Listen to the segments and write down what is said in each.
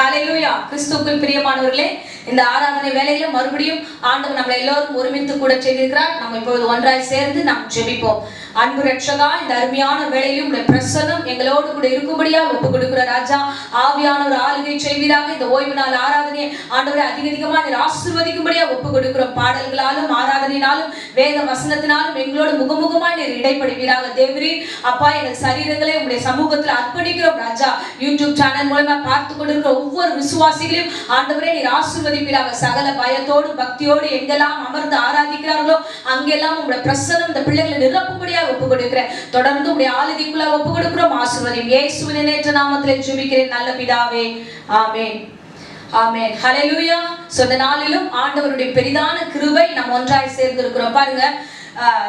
ஹல்லேலூயா. கிறிஸ்துவுக்குள் பிரியமானவர்களே, இந்த ஆராதனை வேளையில மறுபடியும் ஆண்டவர் நம்மளை எல்லோரும் ஒருமித்து கூட செய்திருக்கிறார். நம்ம இப்பொழுது ஒன்றாய் சேர்ந்து நாம் ஜெபிப்போம். அன்பு ரட்சகா, இந்த அருமையான வேளையிலும் உடைய பிரசன்னம் எங்களோடு கூட இருக்கும்படியா ஒப்பு கொடுக்கிற ராஜா, ஆவியானவர் ஆளுகை செய்வீராக. இந்த ஓய்வு நாள் ஆராதனை ஆண்டவரை அதிகமா நீர் ஆசீர்வதிக்கும்படியா ஒப்பு கொடுக்கிறோம். பாடல்களாலும் ஆராதனையினாலும் வேத வசனத்தினாலும் எங்களோடு முகமுகமாய் நீர் இடைப்படுவீராக. தேவரே அப்பா, எங்கள் சரீரங்களை உங்களுடைய சமூகத்தில் அர்ப்பணிக்கிறோம் ராஜா. யூடியூப் சேனல் மூலமா பார்த்து கொண்டிருக்கிற ஒவ்வொரு விசுவாசிகளையும் ஆண்டவரே நீர் ஆசீர்வதிப்பீராக. சகல பயத்தோடு பக்தியோடு எங்கெல்லாம் அமர்ந்து ஆராதிக்கிறார்களோ அங்கெல்லாம் உங்களுடைய பிரசன்னம் இந்த பிள்ளைகளை நிரப்பும்படியா ஒப்பு கொடுக்கிறேன். தொடர்ந்து உடைய ஆளுகைக்குள்ள ஒப்பு கொடுக்கிறோம். ஆசீர்வதியும். இயேசுவின் நேற்ற நாமத்திலே ஜெபிக்கிறேன் நல்ல பிதாவே, ஆமென். ஆமென். ஹல்லேலூயா. இந்த நாளிலும் ஆண்டவருடைய பெரிதான கிருபை நாம் ஒன்றாய் சேர்ந்து இருக்கிறோம். பாருங்க,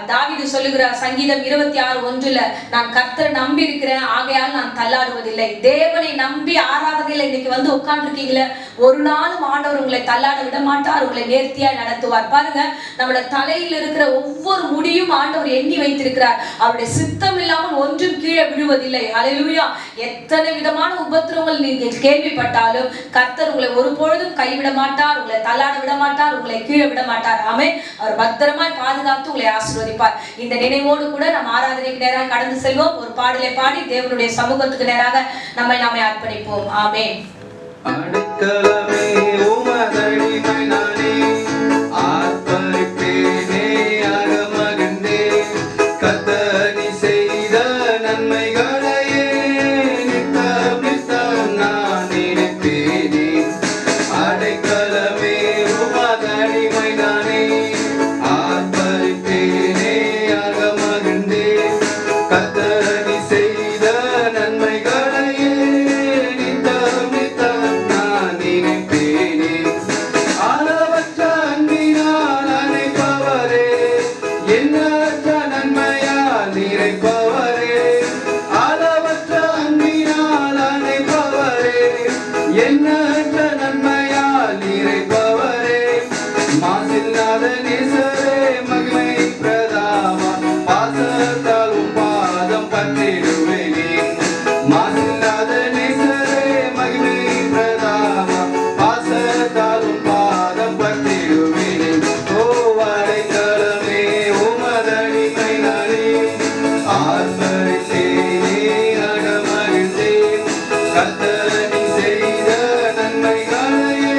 தாவீது சொல்லுகிறார் சங்கீதம் 26:1, நான் கர்த்தரை நம்பி இருக்கிறேன், ஆகையால் நான் தள்ளாடுவதில்லை. தேவனை நம்பி ஆராதனையில இன்னைக்கு வந்து உட்கார்ந்துருக்கீங்களே, ஒரு நாளும் ஆண்டவர் உங்களை தள்ளாட விட மாட்டார், உங்களை நேர்த்தியாய் நடத்துவார். பாருங்க, நம்மளோட தலையில் இருக்கிற ஒவ்வொரு முடியும் ஆண்டவர் எண்ணி வைத்திருக்கிறார். அவருடைய சித்தம் இல்லாமல் ஒன்றும் கீழே விழுவதில்லை. ஹல்லேலூயா. எத்தனை விதமான உபத்திரவங்கள் நீங்கள் கேள்விப்பட்டாலும் கர்த்தர் உங்களை ஒருபொழுதும் கைவிட மாட்டார், உங்களை தள்ளாட விட மாட்டார், உங்களை கீழே விட மாட்டார். ஆமென். அவர் பத்திரமாய் பாதுகாத்து உங்களை ஆசீர்வதிப்பார். இந்த நினைவோடு கூட நம்ம ஆராதனைக்கு நேராக கடந்து செல்வோம். ஒரு பாடலை பாடி தேவனுடைய சமூகத்துக்கு நேராக நம்மை அர்ப்பணிப்போம். ஆமென். அடைக்கலமே உமதடிமை நானே, ஆர்ப்பரிப்பேனே அகமகிழ்ந்தே, கர்த்தர் நீ செய்த நன்மைகளையே நித்தம் நித்தம் நான் நினைப்பேனே. அடைக்கலமே உமதடிமை நானே, ஆர்ப்பரிப்பேனே அகமகிழ்ந்தே, கர்த்தர் நீ செய்த நன்மைகளையே நித்தம் நித்தம் நான் நினைப்பேனே. அளவற்ற அன்பினால் அணைப்பவரே, எண்ணற்ற நன்மையால் நிறைப்பவரே. அளவற்ற அன்பினால் அணைப்பவரே, எண்ணற்ற நன்மையால் நிறைப்பவரே. மாசில்லாத நேசரே, மகிமை பிரதாபா, பாசத்தாலும் பாதம் பற்றிடுவேனே. மாசில்லாத நேசரே, மகிமை பிரதாபா, பாசத்தாலும் பாதம் பற்றிடுவேனே. ஓ அடைக்கலமே உமதடிமை நானே, ஆர்ப்பரித்தேனே அகமகிழ்ந்தேன், கர்த்தர் நீ செய்த நன்மைகளையே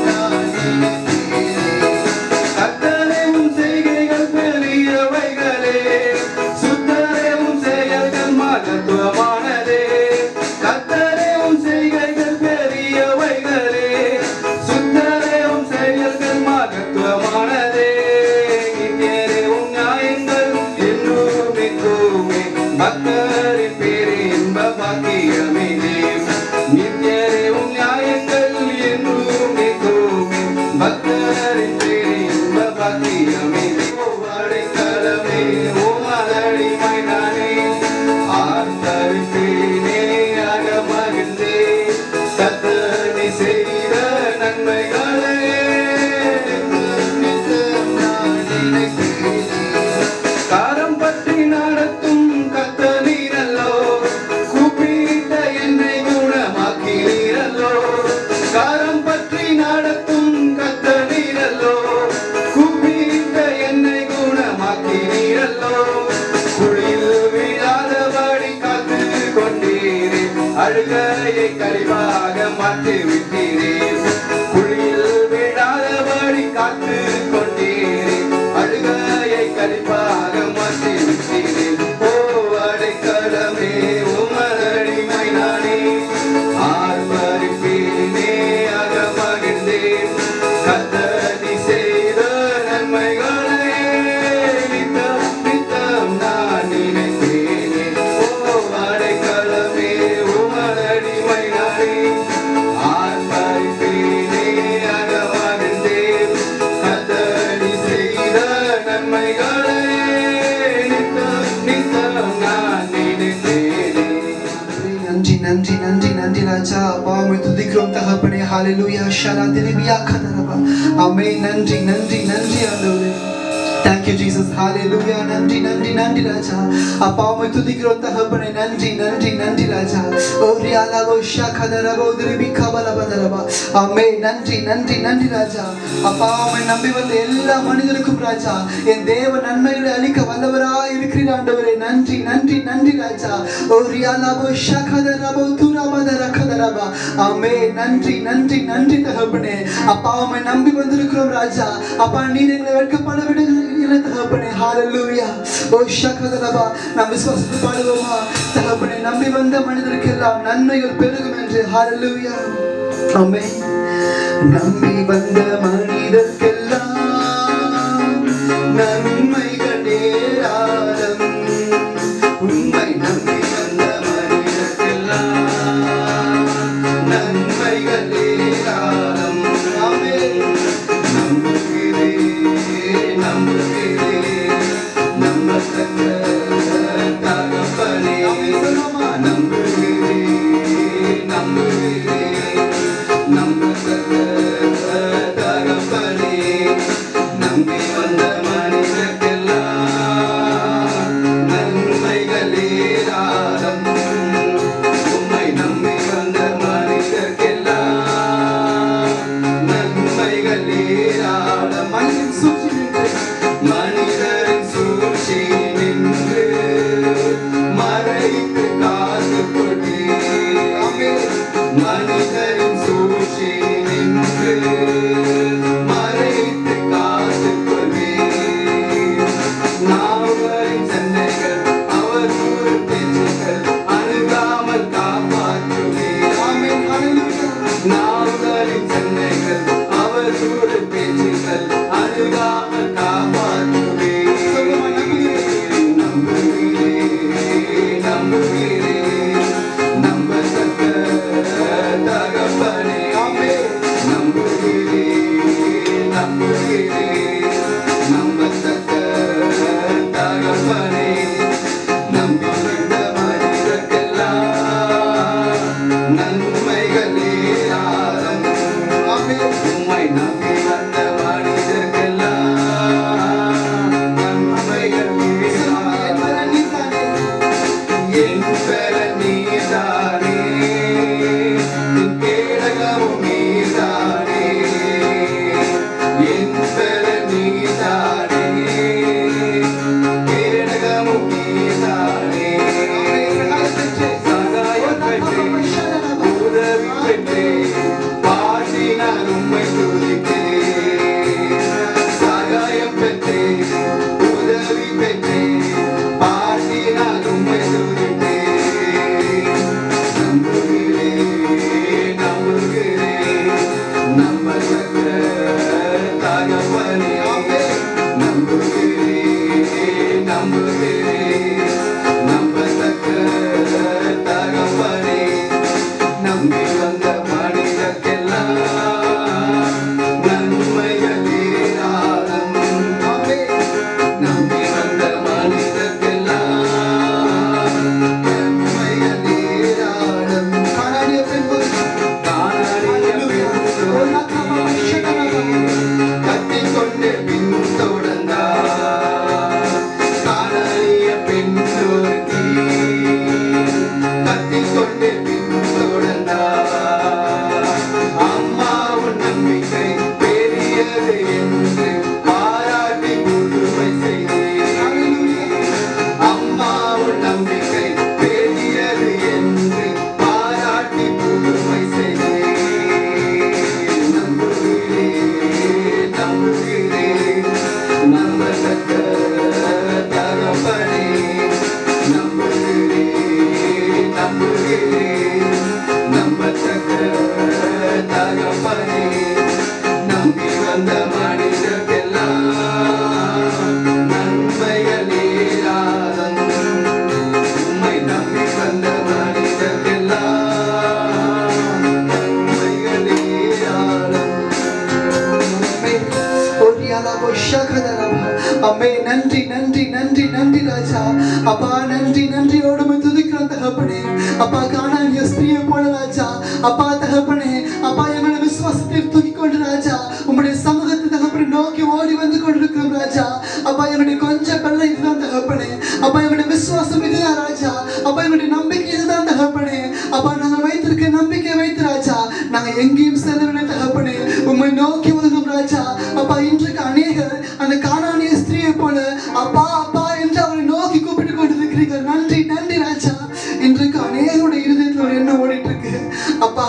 நான் நினைப்பேனே. கர்த்தரே உம் செய்கைகள் பெரியவைகளே, சுத்தரே உம் செயல்கள் மகத்துவமானதே. கர்த்தரே உம் செய்கைகள் பெரியவைகளே, சுத்தரே உம் செயல்கள் மகத்துவமானதே. நித்தியரே உம் நியாயங்கள் என்றும் நிற்குமே, பக்தரின் பேரே இன்ப பாக்கியமே. நித்தியரே உம் நியாயங்கள் என்றும் நிற்குமே, பக்தரின் பேரே இன்ப பாக்கியமே. அடைக்கலமே உமதடிமை நானே, ஆர்ப்பரிப்பேனே அகமகிழ்ந்தே, கர்த்தர் நீ செய்த நன்மைகளையே நித்தம் நித்தம் நான் நினைப்பேனே. காரம் பற்றி நடத்தும் கர்த்தர் நீரல்லோ, கூப்பிட்ட என்னை குணமாக்கிறீரல்லோ. காரம் பற்றி நடத்தும் கர்த்தர் நீரல்லோ, கூப்பிட்ட என்னை குணமாக்கிறீரல்லோ. குழியில் விழாதபடி காத்து கொண்டீரே, அழுகையை கழிவாக மாற்றி விட்டீரே. குழியில் விழாதபடி காத்து கொண்டீரே, அழுகையை கழிவாக மாற்றி விட்டீரே. ஓ அடைக்கலமே உமதடிமை நானே, ஆர்ப்பரிப்பேனே அகமகிழ்ந்தேன், கர்த்தர் நீ செய்த நன்மைகளையே நித்தம் நித்தம் நான் நினைப்பேனே. ஓ அடைக்கலமே உமதடிமை நானே, ஆர்ப்பரிப்பேனே அகமகிழ்ந்தேன், கர்த்தர் நீ செய்த நன்மைகளையே நித்தம் நித்தம் நான் நினைப்பேனே. நன்றி நன்றி நன்றி நன்றி ராஜா. அப்பா உம்மை துதிக்கிறோம் தகப்பனே. ஹல்லேலூயா. ஷலா திரிபியா கதரபா. ஆமென். நன்றி நன்றி நன்றி ஆண்டவரே. Thank you, Jesus. Hallelujah. நன்றி நன்றி நன்றி ராஜா. அப்பா உம்மை துதிக்கிறோம் தகப்பனே. நன்றி நன்றி நன்றி ராஜா. ஓ ரியாலாகோ ஷாகதரபோ திரிபிகபலபதரபா. ஆமென். நன்றி நன்றி நன்றி ராஜா. அப்பா உம்மை நம்பி வந்த எல்லா மனிதருக்கும் ராஜா என் தேவ நன்மைகளை அளிக்க வல்லவராய் இருக்கிறீர் ஆண்டவரே. நன்றி நன்றி நன்றி ராஜா. ஓ ரியாலாகோ ஷாகதரபோ துரபதரகதரபா. ஆமென். நன்றி நன்றி நன்றி தகப்பனே. அப்பா உம்மை நம்பி வந்திருக்கிறோம் ராஜா. அப்பா நீர் எங்களை வெட்கப்பட விடுகிறீர் தகப்பனே. ஹalleluya. ஓ ஷகதரபா. நாம் விசுவாசித்து பாடுவோமா? தகப்பனே நம்பி வந்த மனிதருக்கெல்லாம் நன்மைகள் பெருகும் என்று. ஹalleluya. ஆமென். நம்பி வந்த மனிதர்க்கெல்லாம் நன்மைகள் ஏராளம். உம்மை நம்பி வந்த மனிதர்க்கெல்லாம் நன்மைகள் ஏராளம். ஆமென். நம்புகிறேன் நம்புகிறேன் நம்பத்தக்க தகப்பனே. நம்புகிறேன் நம்புகிறேன் நம்பத்தக்க தகப்பனே. நம்பி வந்த மனிதர்க்கெல்லாம் நன்மைகள் ஏராளம். உம்மை நம்பி வந்த மனிதர்க்கெல்லாம் நன்மைகள் ஏராளம். மனிதரின் சூழ்ச்சி நின்று மறைத்து காத்து கொண்டீர். மனிதரின் சூழ்ச்சி நின்று மறைத்து காத்து கொண்டீர். நாவலின் சண்டைகள் அவர் கூறு பேச்சுகள் அணுகாமல் காப்பாற்றுவீர். நாவலின் சண்டைகள் அவர் கூறு பேச்சுகள் அணுகாமல் காப்பாற்றுவீர். நம்புகிறேன் நம்புகிறேன் நம்பத்தக்க தகப்பனே. நம்புகிறேன் நம்புகிறேன் நம்பத்தக்க தகப்பனே. நம்பி வந்த மனிதர்க்கெல்லாம் நன்மைகள் ஏராளம். உம்மை நம்பி வந்த மனிதர்க்கெல்லாம் நன்மைகள் ஏராளம். என் பெலன் நீர்தானே, என் கேடகமும் நீர்தானே. என் பெலன் நீர்தானே, கேடகமும் நீர்தானே. சகாயம் பெற்றேன், உதவி பெற்றேன், பாடி நான் உம்மை துதிக்கிறேன். சகாயம் பெற்றேன், உதவி பெற்றேன், பாடி நான் உம்மை துதிக்கிறேன். ஹalleluya ராஜா. அப்பா எங்களுடைய நம்பிக்கை இதுதான் தகப்பனே. அப்பா நாங்கள் வைத்திருக்க நம்பிக்கை வைத்து ராஜா நாங்கள் எங்கேயும் செல்லவில்லை தகப்பனே. உம்மை நோக்கி வருகிறோம் ராஜா. அப்பா இன்றைக்கு அநேகர் அந்த கானானிய ஸ்திரியை போல அப்பா அப்பா என்று அவரை நோக்கி கூப்பிட்டு கொண்டிருக்கிறீர்கள். நன்றி நன்றி ராஜா. இன்றைக்கு அநேகருடைய இருதயத்தில் ஒரு எண்ணம் ஓடிட்டு இருக்கு. அப்பா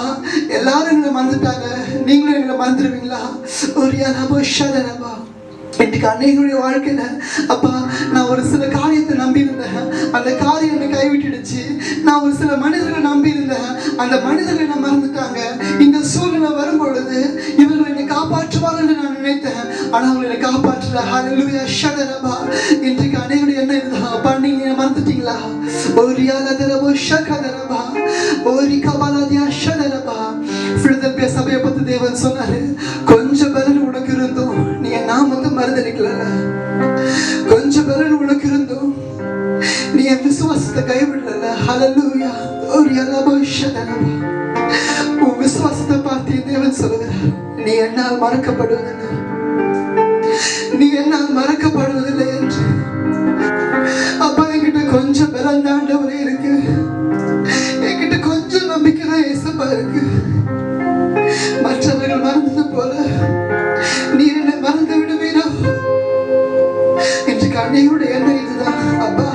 எல்லாரும் எங்களை மறந்துட்டாங்க, நீங்களும் எங்களை மறந்துடுவீங்களா? ஒரு யாராபோ ஷதரபா இன்றைக்கு அநேகருடைய வாழ்க்கையில அப்பா நான் ஒரு சில காரியத்தை நம்பி இருந்தேன், அந்த காரியம் என்னை கைவிட்டுடுச்சு. நான் ஒரு சில மனிதர்களை நம்பி இருந்தேன், அந்த மனிதர்கள் என்ன மறந்துட்டாங்க. இந்த சூழ்நிலை வரும் பொழுது இவர்கள் என்னை காப்பாற்றுவார்கள் என்று நான் நினைத்தேன், ஆனால் அவங்க என்னை காப்பாற்றுற ஹalleluya ஷதரபா. இன்றைக்கு அநேகருடைய என்ன இருந்தா அப்பா நீங்க மறந்துட்டீங்களா? ஒரு யாலதரபோ ஷகதரபா ஒரு கபாலதியா ஷதரபா. பிலிப்பிய சபையை பத்தி தேவன் சொன்னாரு, கொஞ்சம் பலன் உனக்கு இருந்தோம் நீ என் நாமத்தை மறந்துடுக்கல, கொஞ்சம் பலன் உனக்கு இருந்தோம் நீ என் விசுவாசத்தை கைவிடல. ஹalleluya ஒரு யாலபோ ஷதரபா. உன் விசுவாசத்தை பார்த்து தேவன் சொல்லுகிறார், நீ என்னால் மறக்கப்படுவதில்லை, நீ என்னால் மறக்கப்படுவதில்லை என்று. அப்பா என்கிட்ட கொஞ்சம் பலம் தாண்டவரே இருக்கு, என்கிட்ட கொஞ்சம் நம்பிக்கை தான் ஏசப்பா இருக்கு. மற்றவர்கள் மறந்தது போல நீர் என்னை மறந்து விடுவீரோ என்று அன்னையோட எண்ணம் இதுதான். அப்பா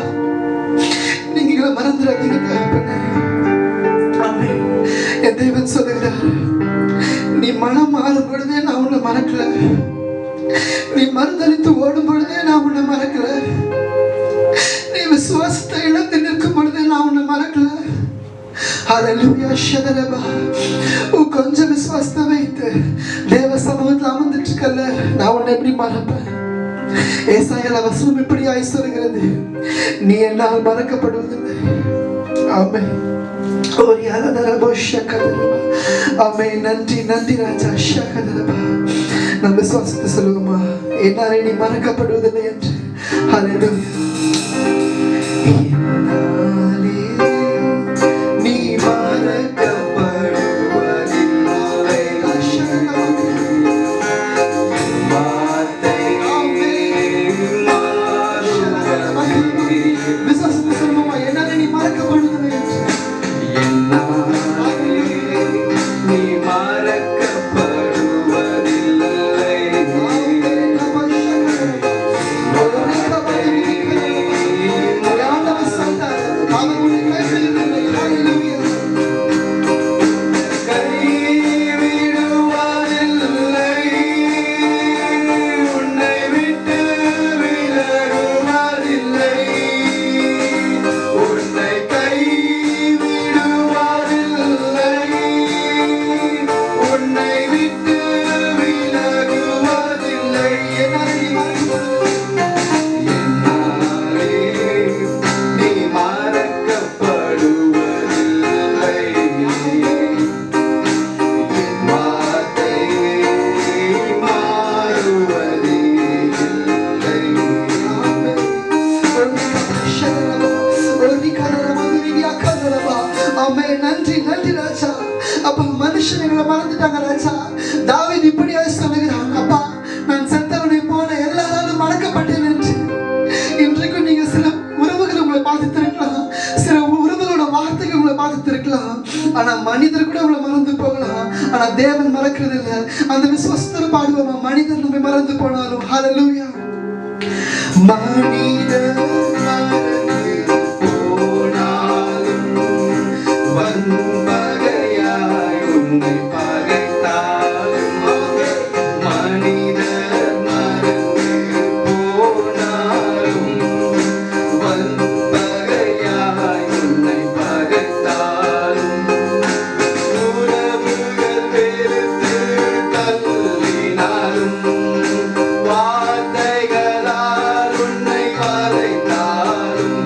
நீங்க எங்களை மறந்துடாதீங்க தகப்பனே. ஆமென். என் தேவன் சொல்லுகிறார், நீ மனம் மாறும் பொழுதே நான் உன்னை மறக்கல, நீ மறுதளித்து ஓடும் பொழுதே நான் உன்னை மறக்கல, நீ விசுவாசத்தை இழந்து நிற்கும் பொழுதே நான் உன்னை மறக்கல. ஹalleluya ஷதரபா. கொஞ்சம் விசுவாசத்தை வைத்து தேவ சமூகத்தில் அமர்ந்துட்டு இருக்கல, நான் உன்னை எப்படி மறப்பேன்? ஏசாயால வசனம் இப்படியாய் சொல்கிறது, நீ என்னால் மறக்கப்படுவதில்லை. ஆமென். ஒரு யாலதரபோ ஷகதரபா. ஆமென். நன்றி நன்றி ராஜா ஷகதரபா. நம்ம விசுவாசத்தை சொல்லுவோமா, என்னாலே நீ மறக்கப்படுவதில்லை என்று. ஹalleluya. நீ மறக்கப்படுவதில்லை, வார்த்தை மாறுவதில்லை. விசுவாசத்தை சொல்லுவோமா, என்னாலே நீ மறக்கப்படுவதில்லை என்று. நீ மறக்கப்படுவதில்லை. நன்றி நன்றி ராஜா. அப்ப மனுஷன் எங்களை மறந்துட்டாங்க ராஜா. தாவீது இப்படியா சொல்லுகிறான், அப்பா நான் செத்தவனை போல எல்லாராலும் மறக்கப்பட்டேன் என்று. இன்றைக்கும் நீங்க சில உறவுகள் உங்களை பாதித்திருக்கலாம், சில உறவுகளோட வார்த்தைகள் உங்களை பாதித்திருக்கலாம், ஆனா மனிதர் கூட உங்களை மறந்து போகலாம், ஆனா தேவன் மறக்கிறது இல்லை. அந்த விசுவாசத்தோட பாடுவோமா, மனிதர் நம்மை மறந்து போனாலும். ஹalleluya. மனிதர் மறந்து போனாலும் வன்பகையாய் உன்னை பகைத்தாலும், மனிதர் மறந்து போனாலும் வன்பகையாய் உன்னை பகைத்தாலும், உறவுகள் வெறுத்து தள்ளினாலும், வார்த்தைகளால் உன்னை வதைத்தாலும்,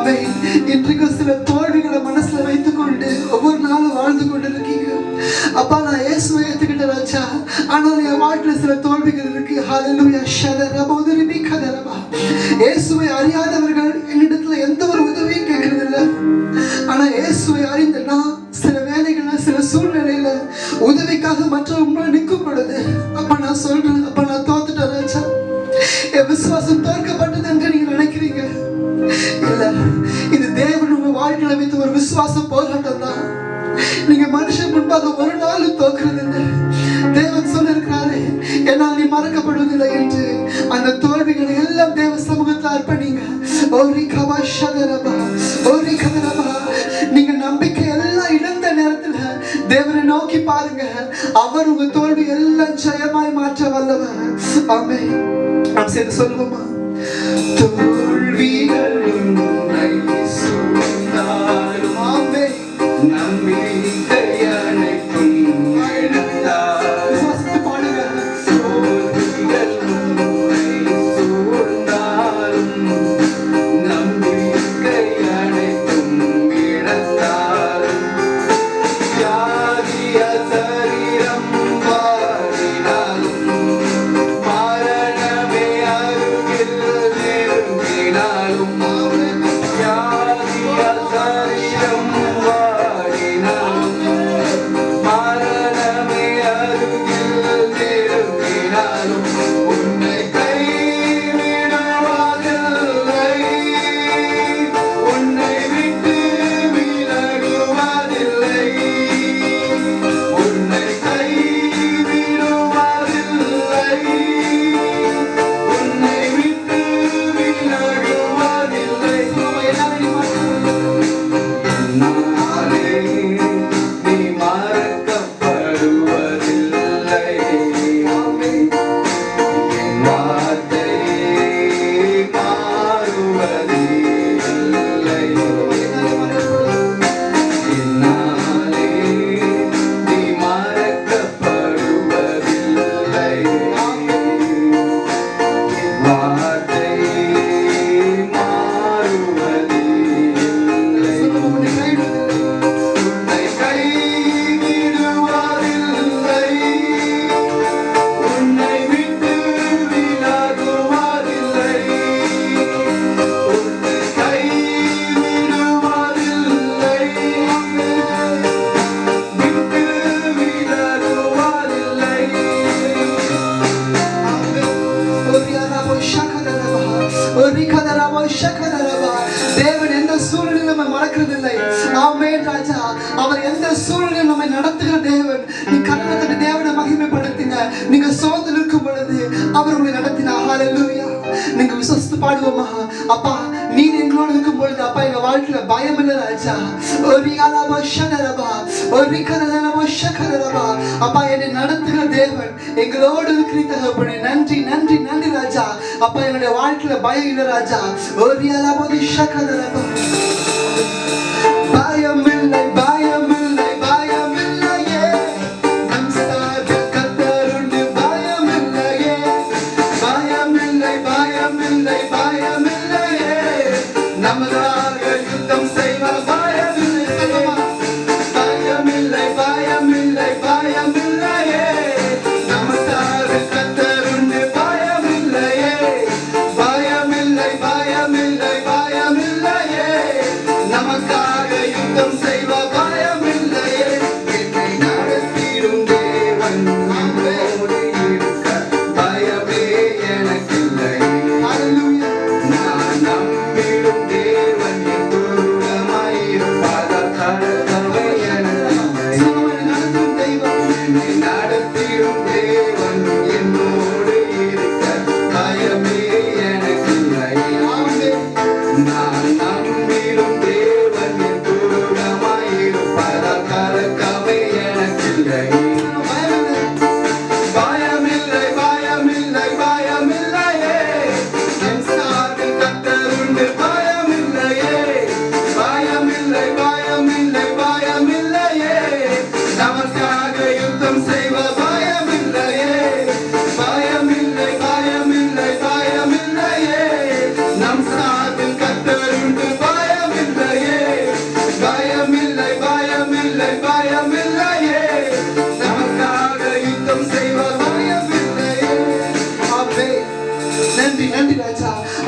ஆமென். இன்றைக்கு சில தோல்விகளை மனசுல வைத்துக் கொண்டு ஒவ்வொரு நாளும் வாழ்ந்து கொண்டு இருக்கீங்க. அப்பா நான் இயேசுவை ஏத்துக்கிட்ட ராஜா, ஆனால் என் வாழ்க்கையில சில தோல்விகள் இருக்கு. ஹalleluya ஷதரபோதரிபி கதரபா. இயேசுவை அறியாதவர்கள் என்னிடத்துல எந்த ஒரு உதவியும் கேட்கறது இல்லை. ஆனா இயேசுவை அறிந்த நான் சில வேலைகள்ல சில சூழ்நிலையில உதவிக்காக மற்றவங்க நிற்கும் பொழுது அப்ப நான் சொல்றேன், அப்ப நான் தோத்துட்டேன் ராஜா, என் விசுவாசம் தோற்கப்பட்டது என்று நீங்க நினைக்கிறீங்க. இல்ல, இது தேவன் உங்க வாழ்க்கையில வைத்து ஒரு விசுவாசம் போராட்டம் தான். நீங்க மனுஷன் முன்பாக ஒரு நாளும் தோக்குறது இல்லை. தேவன் சொல்லிருக்கிறாரு, என்னால் நீ மறக்கப்படுவதில்லை என்று. அந்த தோல்விகளை எல்லாம் தேவ சமூகத்தில் அர்ப்பணிங்க. ஓரி கபா ஷதரபா, ஓரி கதரபா. நீங்க நம்பிக்கை எல்லாம் இழந்த நேரத்துல தேவனை நோக்கி பாருங்க, அவர் உங்க தோல்வி எல்லாம் ஜெயமாய் மாற்ற வல்லவர். ஆமென். நாம் சேர்ந்து சொல்லுவோமா? தோல்விகள் உன்னை சூழ்ந்தாலும் ஆமென். நம்பிக்கை அனைத்தும் இழந்தாலும் விசுவாசித்து பாடுங்க. தோல்விகள் உன்னை சூழ்ந்தாலும் நம்பிக்கை அனைத்தும் இழந்தாலும் வியாதிய சரீரம் வாடினாலும் மரணமே அருகில் நெருங்கினாலும் வியாதிய சரீரம் வாடினாலும் மரணமே அருகில் நெருங்கினாலும் உன்னை கைவிடுவதில்லை, உன்னை விட்டு விலகுவதில்லை, உன்னை கைவிடுவதில்லை, உன்னை விட்டு விலகுவதில்லை. என்னாலே நீ மறக்கப்படுவதில்லை. என் வார்த்தை மாறுவதில்லை. என்னாலே நீ மறக்கப்படுவதில்லை. என் வார்த்தை மாறுவதில்லை. உன்னை கைவிடுவதில்லை, உன்னை விட்டு விலகுவதில்லை, உன்னை கைவிடுவதில்லை, விட்டு விலகுவதில்லை. தேவன் எந்த சூழ்நிலையும் நம்ம மறக்கிறதில்லை. ஆமென் ராஜா. அவர் எந்த சூழ்நிலையும் நம்மை நடத்துகிற தேவன். நீ கண்ணத்தை தேவனை மகிமைப்படுத்துங்க. நீங்க சோர்ந்து இருக்கும் பொழுது அவர் உங்களை நடத்தினார். ஹalleluya. நீங்க விசுவாசித்து பாடுவோமா? அப்பா நீர் எங்களோடு இருக்கும் பொழுது அப்பா எங்க வாழ்க்கையில பயம் இல்லை ராஜா. ஒரு அலபா ஷனரபா, ஒரு கரலபா ஷகரபா. அப்பா என்னை நடத்துகிற தேவன் எங்களோடு இருக்கிற தகப்பனே நன்றி நன்றி நன்றி ராஜா. அப்பா எங்களுடைய வாழ்க்கையில பயம் இல்லை ராஜா. ஒரு அலபா ஷகரபா. பயமில்லை பயமில்லை பயமில்லையே, நம் சார்பில் கர்த்தருண்டு. பயமில்லையே பயமில்லை பயமில்லை பயமில்லையே, நமதாக யுத்தம் செய்வார். பயமில்லை பயமில்லை பயமில்லை பயமில்லையே, நம்ம சார்பில் கர்த்தருண்டு. பயமில்லையே பயமில்லை பயமில்லை பயமில்லையே, நமக்காக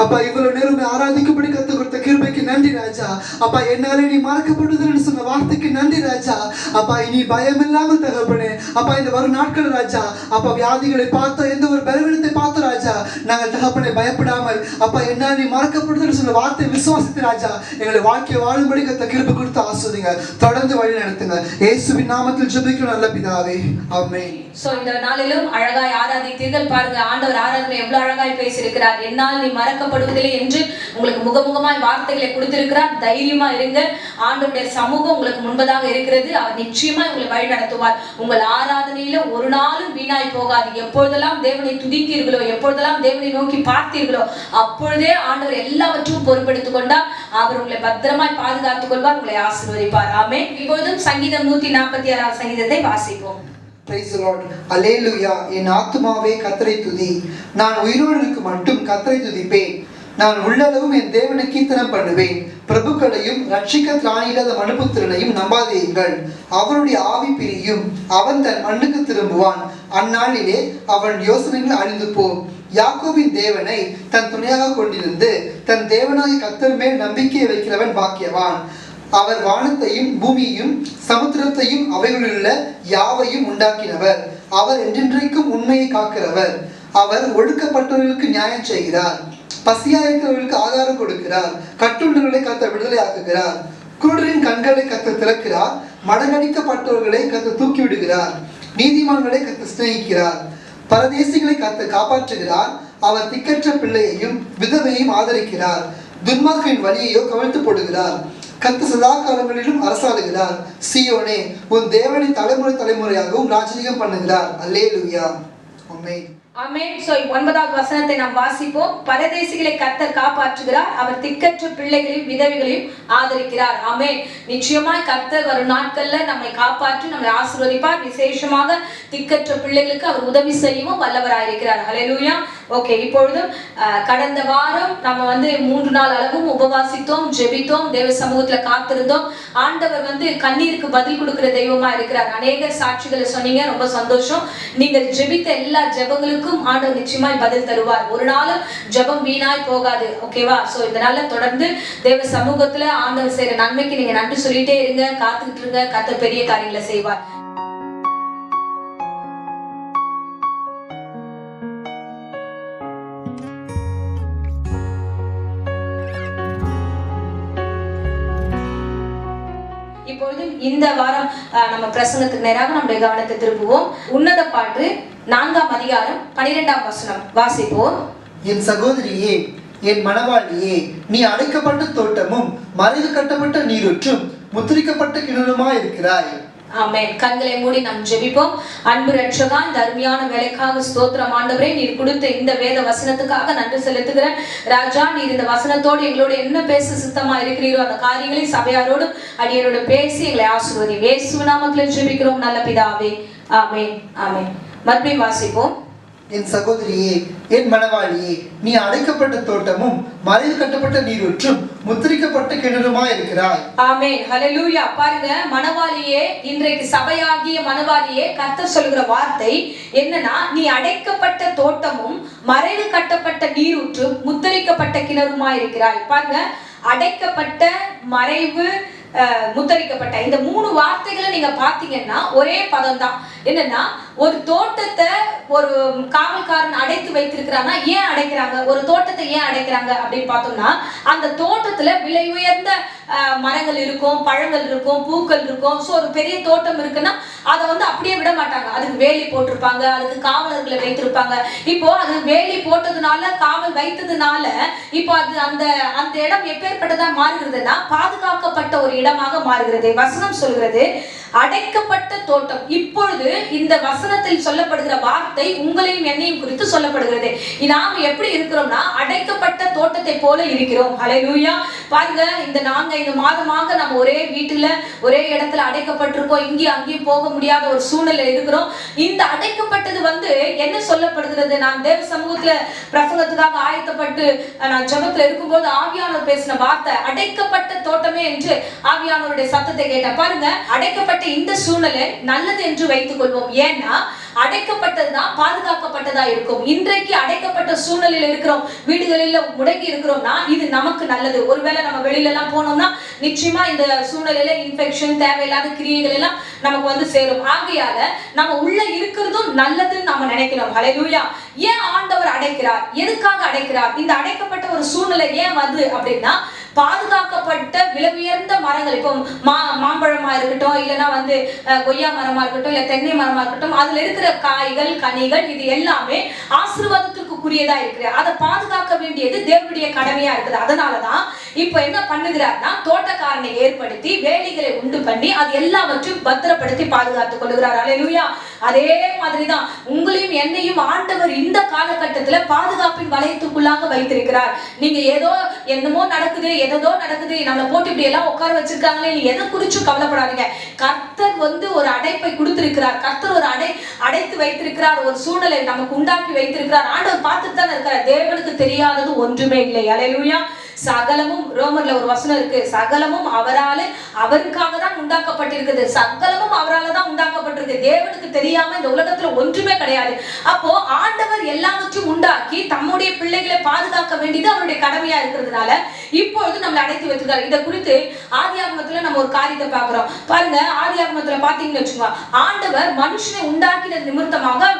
அப்பா இவ்வளவு நேரம் ஆராதிக்கும்படி கத்து கொடுத்த கிருபைக்கு நன்றி ராஜா. அப்பா என்னாலே நீ மறக்கப்படுவதில்லை சொன்ன வார்த்தைக்கு நன்றி ராஜா. அப்பா இனி பயம் இல்லாமல் தகப்பனே அப்பா இந்த வரும் நாட்கள் ராஜா அப்பா வியாதிகளை பார்த்தோம், எந்த ஒரு பலவீனத்தை பார்த்தோம் ராஜா, நாங்கள் தகப்பனை பயப்படாமல் அப்பா என்ன நீ மறக்கப்படுவதில்லை சொன்ன வார்த்தை விசுவாசித்து ராஜா எங்களை வாழ்க்கையை வாழும்படி கத்த கிருபை கொடுத்து ஆஸ்வதிங்க, தொடர்ந்து வழி நடத்துங்க. இயேசுவின் நாமத்தில் ஜெபிக்கிறோம் நல்ல பிதாவே, ஆமென். சோ இந்த நாளிலும் அழகாய் ஆராதித்தீர்கள். பாருங்க ஆண்டவர் ஆராதனை எவ்வளவு அழகாய் பேசியிருக்கிறார். என்னால் நீ மறக்கப்படுவதில்லை என்று உங்களுக்கு முகமுகமாய் வார்த்தைகளை கொடுத்திருக்கிறார். தைரியமா இருங்க, ஆண்டவருடைய சமூகம் உங்களுக்கு முன்பதாக இருக்கிறது. அவர் நிச்சயமா உங்களை வழி நடத்துவார். உங்கள் ஆராதனையில ஒரு நாளும் வீணாய் போகாது. எப்பொழுதெல்லாம் தேவனை துதித்தீர்களோ, எப்பொழுதெல்லாம் தேவனை நோக்கி பார்த்தீர்களோ, அப்பொழுதே ஆண்டவர் எல்லாவற்றையும் பொறுப்பெடுத்துக் கொண்டார். அவர் உங்களை பத்திரமாய் பாதுகாத்துக் கொள்வார், உங்களை ஆசீர்வதிப்பார். ஆமென். இப்பொழுதும் சங்கீதம் 146 சங்கீதத்தை வாசிப்போம். Praise the Lord. Alleluia. என் ஆத்துமாவே கர்த்தரை துதி. நான் உயிரோடு இருக்கும் மட்டும் கர்த்தரை துதிப்பேன். நான் உள்ளளவும் என் தேவனை கீர்த்தனம் பண்ணுவேன். பிரபுக்களையும் ரட்சிக்க திராணியில்லாத மனுபுத்திரனையும் நம்பாதீர்கள். அவருடைய ஆவி பிரியும், அவன் தன் மண்ணுக்கு திரும்புவான். அந்நாளிலே அவன் யோசனைகள் அழிந்து போம். யாக்கோபின் தேவனை தன் துணையாக கொண்டிருந்து தன் தேவனாகிய கர்த்தர் மேல் நம்பிக்கையை வைக்கிறவன் பாக்கியவான். அவர் வானத்தையும் பூமியையும் சமுத்திரத்தையும் அவைகளிலுள்ள யாவையும் உண்டாக்கினவர். அவர் என்றென்றைக்கும் உண்மையை காக்கிறவர். அவர் ஒடுக்கப்பட்டவர்களுக்கு நியாயம் செய்கிறார். பசியாயிருக்கிறவர்களுக்கு ஆகாரம் கொடுக்கிறார். கட்டுண்டவர்களை கர்த்தர் விடுதலை ஆக்குகிறார். குருடரின் கண்களை கர்த்தர் திறக்கிறார். மடங்கடிக்கப்பட்டவர்களை கர்த்தர் தூக்கி விடுகிறார். நீதிமான்களை கர்த்தர் சிநேகிக்கிறார். பரதேசிகளை கர்த்தர் காப்பாற்றுகிறார். அவர் திக்கற்ற பிள்ளையையும் விதவையையும் ஆதரிக்கிறார். துன்மார்க்கின் வழியையோ கவிழ்த்து போடுகிறார். கர்த்தர் சதா காலங்களிலும் அரசாளுகிறார். சீயோனே உன் தேவனை தலைமுறை தலைமுறையாகவும் ராஜரீகம் பண்ணுகிறார். அல்லேலூயா. ஆமென். ஆமென். சோ 9வது வசனத்தை நாம் வாசிப்போம். பரதேசிகளை கர்த்தர் காப்பாற்றுகிறார். அவர் திக்கற்ற பிள்ளைகளையும் விதவைகளையும் ஆதரிக்கிறார். ஆமென். நிச்சயமாய் கர்த்தர் வரும் நாட்கள்ல நம்மை காப்பாற்றி நம்மை ஆசீர்வதிப்பார். விசேஷமாக திக்கற்ற பிள்ளைகளுக்கு அவர் உதவி செய்யவும் வல்லவராயிருக்கிறார். ஹல்லேலூயா. ஓகே, இப்பொழுதும் கடந்த வாரம் நம்ம 3 நாள் அளவும் உபவாசித்தோம், ஜெபித்தோம், தேவ சமூகத்துல காத்திருந்தோம். ஆண்டவர் கண்ணீருக்கு பதில் கொடுக்கிற தெய்வமா இருக்கிறார். அநேக சாட்சிகளை சொன்னீங்க, ரொம்ப சந்தோஷம். நீங்கள் ஜெபித்த எல்லா ஜெபங்களுக்கும் ஆண்டவர் நிச்சயமாய் பதில் தருவார். ஒரு நாளும் ஜெபம் வீணாய் போகாது. ஓகேவா? சோ இதனால தொடர்ந்து தேவ சமூகத்துல ஆண்டவர் செய்யற நன்மைக்கு நீங்க நன்றி சொல்லிட்டே இருங்க, காத்துக்கிட்டு இருங்க. கர்த்தர் பெரிய காரியங்களை செய்வார். இப்பொழுதும் இந்த வாரம் நம்ம பிரசங்கத்துக்கு நேராக நம்முடைய கவனத்தை திருப்புவோம். உன்னத பாட்டு 4ஆம் அதிகாரம் 12ஆம் வசனம் வாசிப்போம். என் சகோதரியே, என் மணவாளியே, நீ அடைக்கப்பட்ட தோட்டமும் மறைவு கட்டப்பட்ட நீரூற்றும் முத்திரிக்கப்பட்ட கிணறுமாய் இருக்கிறாய். ஆமென். கண்களை மூடி நாம் ஜெபிப்போம். அன்பு ரட்சகா, இந்த அருமையான வேலைக்காக ஸ்தோத்திரம் ஆண்டவரே. நீர் கொடுத்த இந்த வேத வசனத்துக்காக நன்றி செலுத்துகிறேன் ராஜா. நீர் இந்த வசனத்தோடு எங்களோட என்ன பேச சித்தமா இருக்கிறீரோ அந்த காரியங்களை சபையாரோடு அடியரோடு பேசி எங்களை ஆசீர்வதியும். இயேசு நாமத்தில் ஜெபிக்கிறோம் நல்ல பிதாவே, ஆமென். ஆமென். மறுபடியும் வாசிப்போம். என் சகோதரியே, என் மணவாளியே, நீ அடைக்கப்பட்ட தோட்டமும் மறைவு கட்டப்பட்ட நீரூற்றும் முத்திரிக்கப்பட்ட கிணறுமாய் இருக்கிறாய். ஆமென். ஹல்லேலூயா. பாருங்க, மணவாளியே, இன்றைக்கு சபையாகிய மணவாளியே, கர்த்தர் சொல்கிற வார்த்தை என்னன்னா, நீ அடைக்கப்பட்ட தோட்டமும் மறைவு கட்டப்பட்ட நீரூற்றும் முத்திரிக்கப்பட்ட கிணறுமாய் இருக்கிறாய். பாருங்க, அடைக்கப்பட்ட, மறைவு, முத்தரிக்கப்பட்ட இந்த 3 வார்த்தைகளை நீங்க பாத்தீங்கன்னா ஒரே பதம் தான். என்னன்னா, ஒரு தோட்டத்தை ஒரு காவல்காரன் அடைத்து வைத்திருக்கிறான்னா ஏன் அடைக்கிறாங்க? ஒரு தோட்டத்தை ஏன் அடைக்கிறாங்க அப்படின்னு பார்த்தோம்னா, அந்த தோட்டத்துல விலை உயர்ந்த மரங்கள் இருக்கும், பழங்கள் இருக்கும், பூக்கள் இருக்கும். ஸோ ஒரு பெரிய தோட்டம் இருக்குன்னா அதை அப்படியே விட மாட்டாங்க. அதுக்கு வேலி போட்டிருப்பாங்க, அதுக்கு காவலர்களை வைத்திருப்பாங்க. இப்போ அது வேலி போட்டதுனால, காவல் வைத்ததுனால இப்போ அது அந்த அந்த இடம் எப்பேற்பட்டதா மாறுகிறதுனா பாதுகாக்கப்பட்ட ஒரு இடமாக மாறுகிறது. வசனம் சொல்கிறது அடைக்கப்பட்ட தோட்டம். இப்பொழுது இந்த வசனத்தில் சொல்லப்படுகிற வார்த்தை உங்களையும் என்னையும் குறித்து சொல்லப்படுகிறது. நாம் எப்படி இருக்கிறோம்னா அடைக்கப்பட்ட தோட்டத்தை போல இருக்கிறோம். ஹல்லேலூயா. பாருங்க, இந்த 4-5 மாதமாக நம்ம ஒரே வீட்டுல ஒரே இடத்துல அடைக்கப்பட்டிருக்கோம். இங்கேயும் அங்கேயும் போக முடியாத ஒரு சூழ்நிலை இருக்கிறோம். இந்த அடைக்கப்பட்டது என்ன சொல்லப்படுகிறது? நான் தேவ சமூகத்துல பிரசங்கத்துக்காக ஆயத்தப்பட்டு நான் ஜெபத்துல இருக்கும்போது ஆவியானவர் பேசின வார்த்தை அடைக்கப்பட்ட தோட்டமே என்று ஆவியானவருடைய சத்தத்தை கேட்டேன். பாருங்க, அடைக்கப்பட்ட இந்த சூழ்நிலை நல்லது என்று வைத்துக் கொள்வோம். ஏன்னா அடைக்கப்பட்டதுதான், பாதுகாக்கப்பட்டது அடைக்கப்பட்டதா இருக்கும். இன்றைக்கு அடைக்கப்பட்ட சூழ்நிலையில இருக்கிறோம், வீடுகளில் முடங்கி இருக்கிறோம்னா இது நமக்கு நல்லது. ஒருவேளை நம்ம வெளியில எல்லாம் போனோம்னா நிச்சயமா இந்த சூழ்நிலையில இன்ஃபெக்ஷன், தேவையில்லாத கிரியைகள் எல்லாம் நமக்கு வந்து சேரும். ஆகையால நம்ம உள்ள இருக்கிறதும் நல்லதுன்னு நாம நினைக்கிறோம். ஹல்லேலூயா. ஏன் ஆண்டவர் அடைக்கிறார்? எதுக்காக அடைக்கிறார்? இந்த அடைக்கப்பட்ட ஒரு சூழ்நிலை ஏன் வருது அப்படின்னா, பாதுகாக்கப்பட்ட விலை உயர்ந்த மரங்கள், இப்போ மாம்பழமா இருக்கட்டும், இல்லைன்னா வந்து கொய்யா மரமா இருக்கட்டும், இல்ல தென்னை மரமா இருக்கட்டும், அதுல இருக்கிற காய்கள், கனிகள் இது எல்லாமே ஆசீர்வாதத்திற்குரியதா இருக்கு. அதை பாதுகாக்க வேண்டியது தேவனுடைய கடமையா இருக்குது. அதனாலதான் இப்ப என்ன பண்ணுகிறார்னா, தோட்டக்காரனை ஏற்படுத்தி வேலிகளை உண்டு பண்ணி அது எல்லாவற்றையும் பத்திரப்படுத்தி பாதுகாத்துக் கொள்கிறார். அல்லேலூயா. அதே மாதிரிதான் உங்களையும் என்னையும் ஆண்டவர் இந்த காலகட்டத்துல பாதுகாப்பின் வளையத்துக்குள்ளாக வைத்திருக்கிறார். நீங்க ஏதோ என்னமோ நடக்குது, எதோ நடக்குது, நம்மளை போட்டு இப்படி எல்லாம் உட்கார வச்சிருக்காங்களே, நீ எதை குறிச்சும் கவலைப்படாதீங்க. கர்த்தர் வந்து ஒரு அடைப்பை கொடுத்திருக்கிறார். கர்த்தர் ஒரு அடைத்து வைத்திருக்கிறார். ஒரு சூழ்நிலை நமக்கு உண்டாக்கி வைத்திருக்கிறார். ஆண்டவர் பார்த்துட்டு தான் இருக்கிறார். தேவனுக்கு தெரியாதது ஒன்றுமே இல்லை. அல்லேலூயா. சகலமும், ரோமர்ல ஒரு வசனம் இருக்கு, சகலமும் அவரால அவருக்காக தான் உண்டாக்கப்பட்டிருக்குது. சகலமும் அவரால தான் உண்டாக்கப்பட்டிருக்கு. தேவனுக்கு தெரியாம இந்த உலகத்துல ஒன்றுமே கிடையாது. அப்போ ஆண்டவர் எல்லாவற்றையும் உண்டாக்கி தம்முடைய பிள்ளைகளை பாதுகாக்க வேண்டியது அவருடைய கடமையா இருக்கிறதுனால இப்பொழுது நம்மளை அடைத்து வைத்திருக்காரு. இதை குறித்து ஆதியாகமத்துல நம்ம ஒரு காரியத்தை பார்க்கிறோம். பாருங்க, ஆதியாகமத்துல பாத்தீங்கன்னு வச்சுக்கோங்க, ஆண்டவர் மனுஷனை உண்டாக்கின நிமித்தமாக